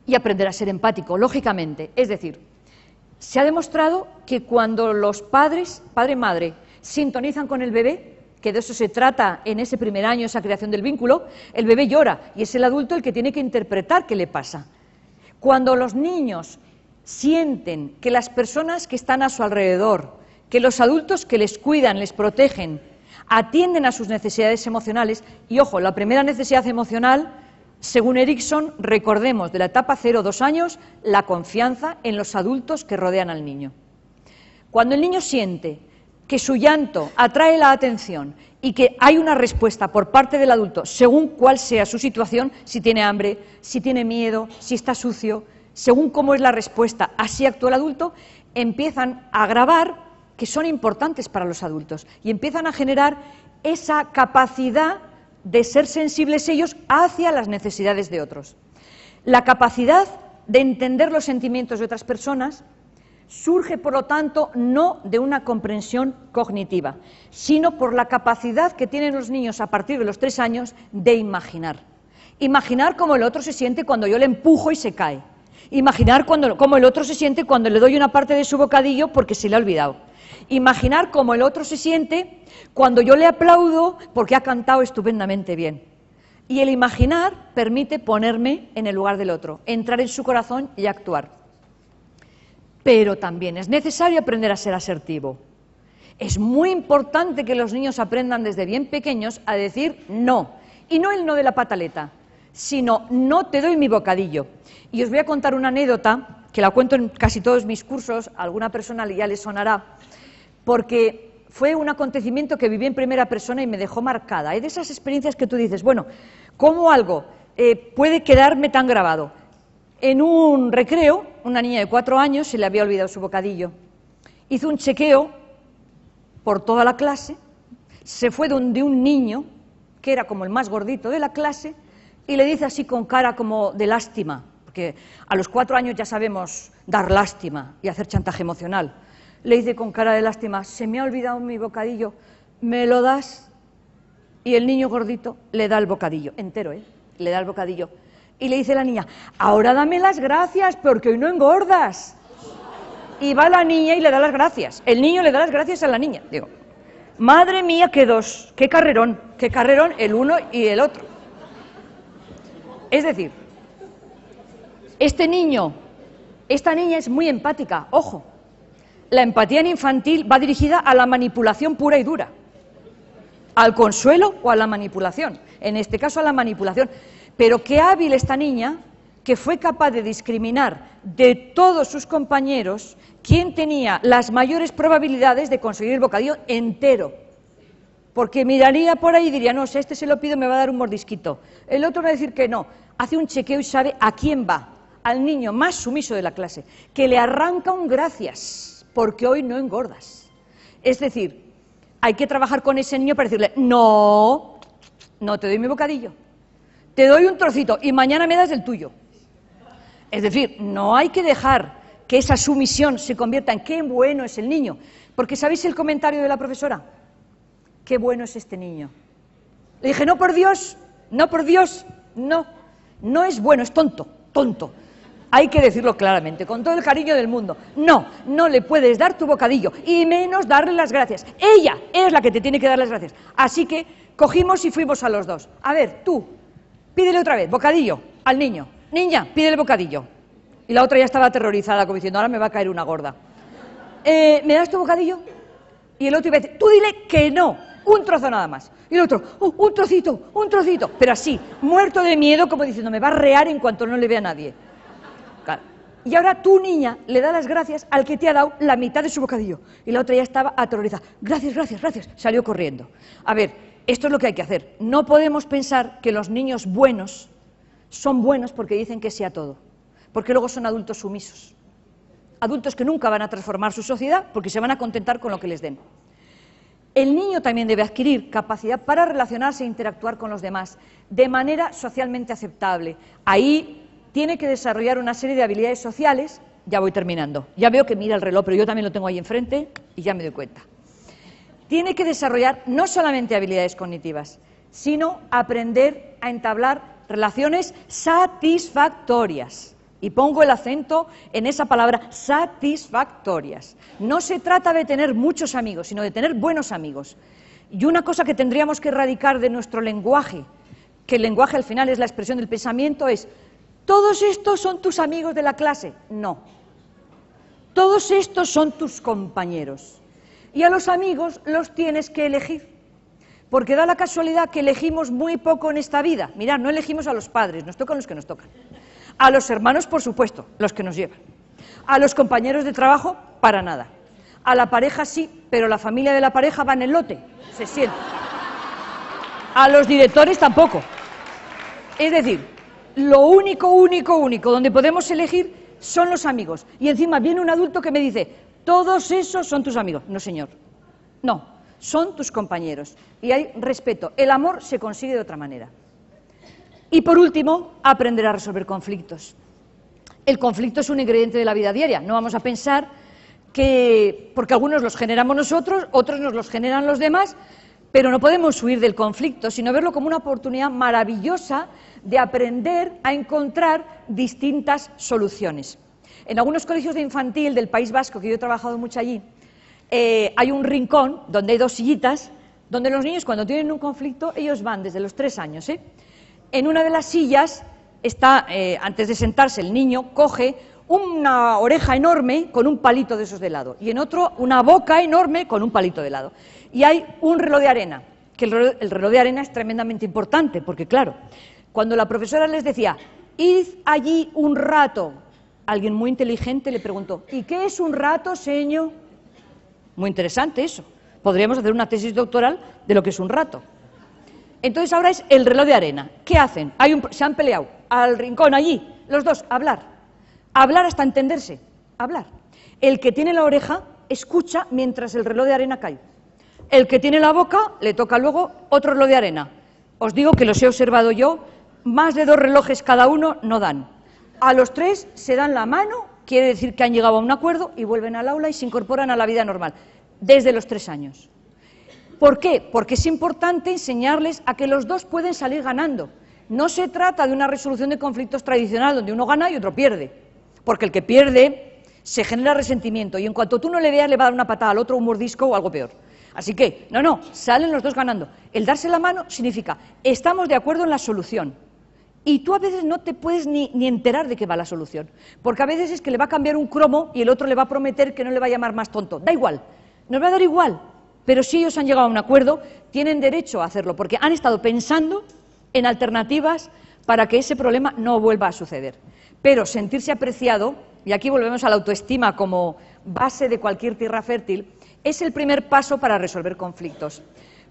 Y aprender a ser empático, lógicamente. Es decir, se ha demostrado que cuando los padres, padre y madre, sintonizan con el bebé, que de eso se trata en ese primer año, esa creación del vínculo, el bebé llora y es el adulto el que tiene que interpretar qué le pasa. Cuando los niños sienten que las personas que están a su alrededor, que los adultos que les cuidan, les protegen, atienden a sus necesidades emocionales, y ojo, la primera necesidad emocional, según Erikson, recordemos, de la etapa 0-2 años, la confianza en los adultos que rodean al niño. Cuando el niño siente que su llanto atrae la atención y que hay una respuesta por parte del adulto según cuál sea su situación, si tiene hambre, si tiene miedo, si está sucio, según cómo es la respuesta, así actúa el adulto, empiezan a grabar que son importantes para los adultos y empiezan a generar esa capacidad de ser sensibles ellos hacia las necesidades de otros. La capacidad de entender los sentimientos de otras personas surge, por lo tanto, no de una comprensión cognitiva, sino por la capacidad que tienen los niños a partir de los 3 años de imaginar. Imaginar cómo el otro se siente cuando yo le empujo y se cae. Imaginar cómo el otro se siente cuando le doy una parte de su bocadillo porque se le ha olvidado. Imaginar cómo el otro se siente cuando yo le aplaudo porque ha cantado estupendamente bien. Y el imaginar permite ponerme en el lugar del otro, entrar en su corazón y actuar. Pero también es necesario aprender a ser asertivo. Es muy importante que los niños aprendan desde bien pequeños a decir no. Y no el no de la pataleta, sino no te doy mi bocadillo. Y os voy a contar una anécdota, que la cuento en casi todos mis cursos, a alguna persona ya le sonará, porque fue un acontecimiento que viví en primera persona y me dejó marcada. Hay de esas experiencias que tú dices, bueno, ¿cómo algo puede quedarme tan grabado? En un recreo, una niña de 4 años se le había olvidado su bocadillo. Hizo un chequeo por toda la clase, se fue donde un niño, que era como el más gordito de la clase, y le dice así con cara como de lástima, porque a los 4 años ya sabemos dar lástima y hacer chantaje emocional. Le dice con cara de lástima, se me ha olvidado mi bocadillo, ¿me lo das? Y el niño gordito le da el bocadillo, entero, le da el bocadillo. Y le dice la niña, ahora dame las gracias porque hoy no engordas. Y va la niña y le da las gracias. El niño le da las gracias a la niña. Digo, madre mía, qué dos, qué carrerón el uno y el otro. Es decir, este niño, esta niña es muy empática, ojo. La empatía en infantil va dirigida a la manipulación pura y dura, al consuelo o a la manipulación, en este caso a la manipulación. Pero qué hábil esta niña, que fue capaz de discriminar de todos sus compañeros quién tenía las mayores probabilidades de conseguir el bocadillo entero. Porque miraría por ahí y diría, no, si este se lo pido me va a dar un mordisquito. El otro va a decir que no. Hace un chequeo y sabe a quién va. Al niño más sumiso de la clase, que le arranca un gracias, porque hoy no engordas. Es decir, hay que trabajar con ese niño para decirle, no, no te doy mi bocadillo, te doy un trocito y mañana me das el tuyo. Es decir, no hay que dejar que esa sumisión se convierta en qué bueno es el niño. Porque ¿sabéis el comentario de la profesora? Qué bueno es este niño. Le dije, no por Dios, no por Dios, no, no es bueno, es tonto, tonto. Hay que decirlo claramente, con todo el cariño del mundo. No, no le puedes dar tu bocadillo, y menos darle las gracias. Ella es la que te tiene que dar las gracias. Así que cogimos y fuimos a los dos. A ver, tú, pídele otra vez, bocadillo, al niño. Niña, pídele bocadillo. Y la otra ya estaba aterrorizada, como diciendo, ahora me va a caer una gorda. ¿Me das tu bocadillo? Y el otro iba a decir, tú dile que no, un trozo nada más. Y el otro, un trocito. Pero así, muerto de miedo, como diciendo, me va a rear en cuanto no le vea a nadie. Y ahora tu niña le da las gracias al que te ha dado la mitad de su bocadillo. Y la otra ya estaba aterrorizada. Gracias. Salió corriendo. A ver, esto es lo que hay que hacer. No podemos pensar que los niños buenos son buenos porque dicen que sí a todo. Porque luego son adultos sumisos. Adultos que nunca van a transformar su sociedad porque se van a contentar con lo que les den. El niño también debe adquirir capacidad para relacionarse e interactuar con los demás de manera socialmente aceptable. Ahí tiene que desarrollar una serie de habilidades sociales. Ya voy terminando. Ya veo que mira el reloj, pero yo también lo tengo ahí enfrente y ya me doy cuenta. Tiene que desarrollar no solamente habilidades cognitivas, sino aprender a entablar relaciones satisfactorias. Y pongo el acento en esa palabra, satisfactorias. No se trata de tener muchos amigos, sino de tener buenos amigos. Y una cosa que tendríamos que erradicar de nuestro lenguaje, que el lenguaje al final es la expresión del pensamiento, es ¿todos estos son tus amigos de la clase? No. Todos estos son tus compañeros. Y a los amigos los tienes que elegir. Porque da la casualidad que elegimos muy poco en esta vida. Mirad, no elegimos a los padres, nos tocan los que nos tocan. A los hermanos, por supuesto, los que nos llevan. A los compañeros de trabajo, para nada. A la pareja sí, pero la familia de la pareja va en el lote, se siente. A los directores tampoco. Es decir, lo único donde podemos elegir son los amigos. Y encima viene un adulto que me dice, todos esos son tus amigos. No, señor. No, son tus compañeros. Y hay respeto. El amor se consigue de otra manera. Y por último, aprender a resolver conflictos. El conflicto es un ingrediente de la vida diaria. No vamos a pensar que, porque algunos los generamos nosotros, otros nos los generan los demás, pero no podemos huir del conflicto, sino verlo como una oportunidad maravillosa de aprender a encontrar distintas soluciones. En algunos colegios de infantil del País Vasco, que yo he trabajado mucho allí, hay un rincón donde hay dos sillitas, donde los niños cuando tienen un conflicto, ellos van desde los 3 años, En una de las sillas está, antes de sentarse, el niño coge una oreja enorme con un palito de esos de helado y en otro una boca enorme con un palito de helado. Y hay un reloj de arena, que el reloj de arena es tremendamente importante, porque claro, cuando la profesora les decía, id allí un rato, alguien muy inteligente le preguntó, ¿y qué es un rato, señor? Muy interesante eso. Podríamos hacer una tesis doctoral de lo que es un rato. Entonces ahora es el reloj de arena. ¿Qué hacen? Se han peleado al rincón allí, los dos, hablar hasta entenderse, hablar. El que tiene la oreja escucha mientras el reloj de arena cae. El que tiene la boca le toca luego otro reloj de arena. Os digo que los he observado yo, más de 2 relojes cada uno no dan. A los 3 se dan la mano, quiere decir que han llegado a un acuerdo y vuelven al aula y se incorporan a la vida normal, desde los 3 años. ¿Por qué? Porque es importante enseñarles a que los dos pueden salir ganando. No se trata de una resolución de conflictos tradicional donde uno gana y otro pierde, porque el que pierde se genera resentimiento y en cuanto tú no le veas le va a dar una patada al otro, un mordisco o algo peor. Así que, no, salen los dos ganando. El darse la mano significa, estamos de acuerdo en la solución y tú a veces no te puedes ni enterar de qué va la solución, porque a veces es que le va a cambiar un cromo y el otro le va a prometer que no le va a llamar más tonto. Da igual, nos va a dar igual, pero si ellos han llegado a un acuerdo, tienen derecho a hacerlo, porque han estado pensando en alternativas para que ese problema no vuelva a suceder. Pero sentirse apreciado, y aquí volvemos a la autoestima como base de cualquier tierra fértil, es el primer paso para resolver conflictos.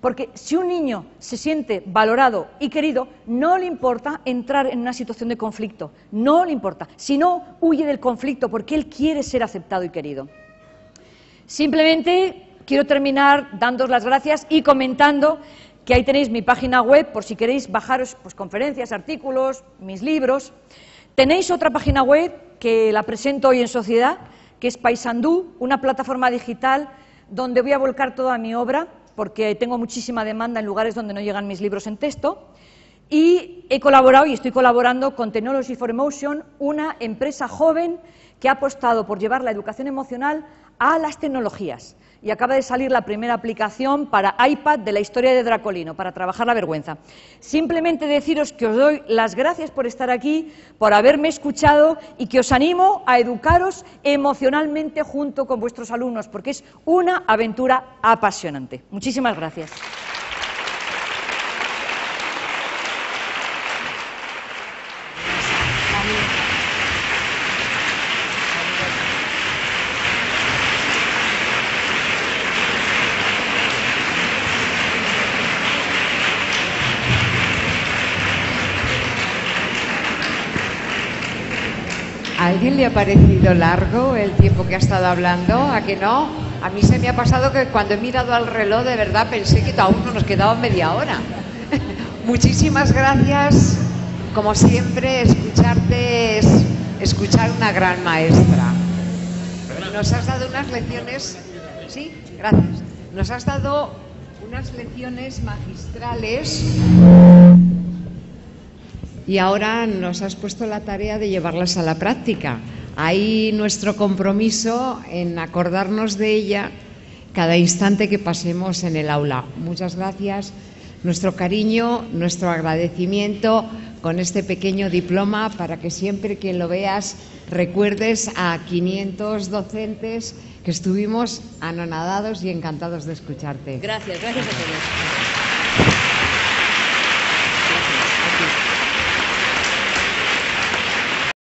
Porque si un niño se siente valorado y querido, no le importa entrar en una situación de conflicto, no le importa. Si no, huye del conflicto porque él quiere ser aceptado y querido. Simplemente quiero terminar dándoos las gracias y comentando que ahí tenéis mi página web por si queréis bajaros pues, conferencias, artículos, mis libros. Tenéis otra página web que la presento hoy en sociedad, que es Paisandú, una plataforma digital donde voy a volcar toda mi obra, porque tengo muchísima demanda en lugares donde no llegan mis libros en texto, y he colaborado y estoy colaborando con Technology for Emotion, una empresa joven que ha apostado por llevar la educación emocional a las tecnologías. Y acaba de salir la primera aplicación para iPad de la historia de Dracolino, para trabajar la vergüenza. Simplemente deciros que os doy las gracias por estar aquí, por haberme escuchado y que os animo a educaros emocionalmente junto con vuestros alumnos, porque es una aventura apasionante. Muchísimas gracias. ¿A alguien le ha parecido largo el tiempo que ha estado hablando? ¿A que no? A mí se me ha pasado que cuando he mirado al reloj de verdad pensé que aún no nos quedaba media hora. Muchísimas gracias. Como siempre, escucharte es escuchar una gran maestra. Nos has dado unas lecciones... Sí, gracias. Nos has dado unas lecciones magistrales... Y ahora nos has puesto la tarea de llevarlas a la práctica. Ahí nuestro compromiso en acordarnos de ella cada instante que pasemos en el aula. Muchas gracias. Nuestro cariño, nuestro agradecimiento con este pequeño diploma para que siempre que lo veas recuerdes a 500 docentes que estuvimos anonadados y encantados de escucharte. Gracias a todos.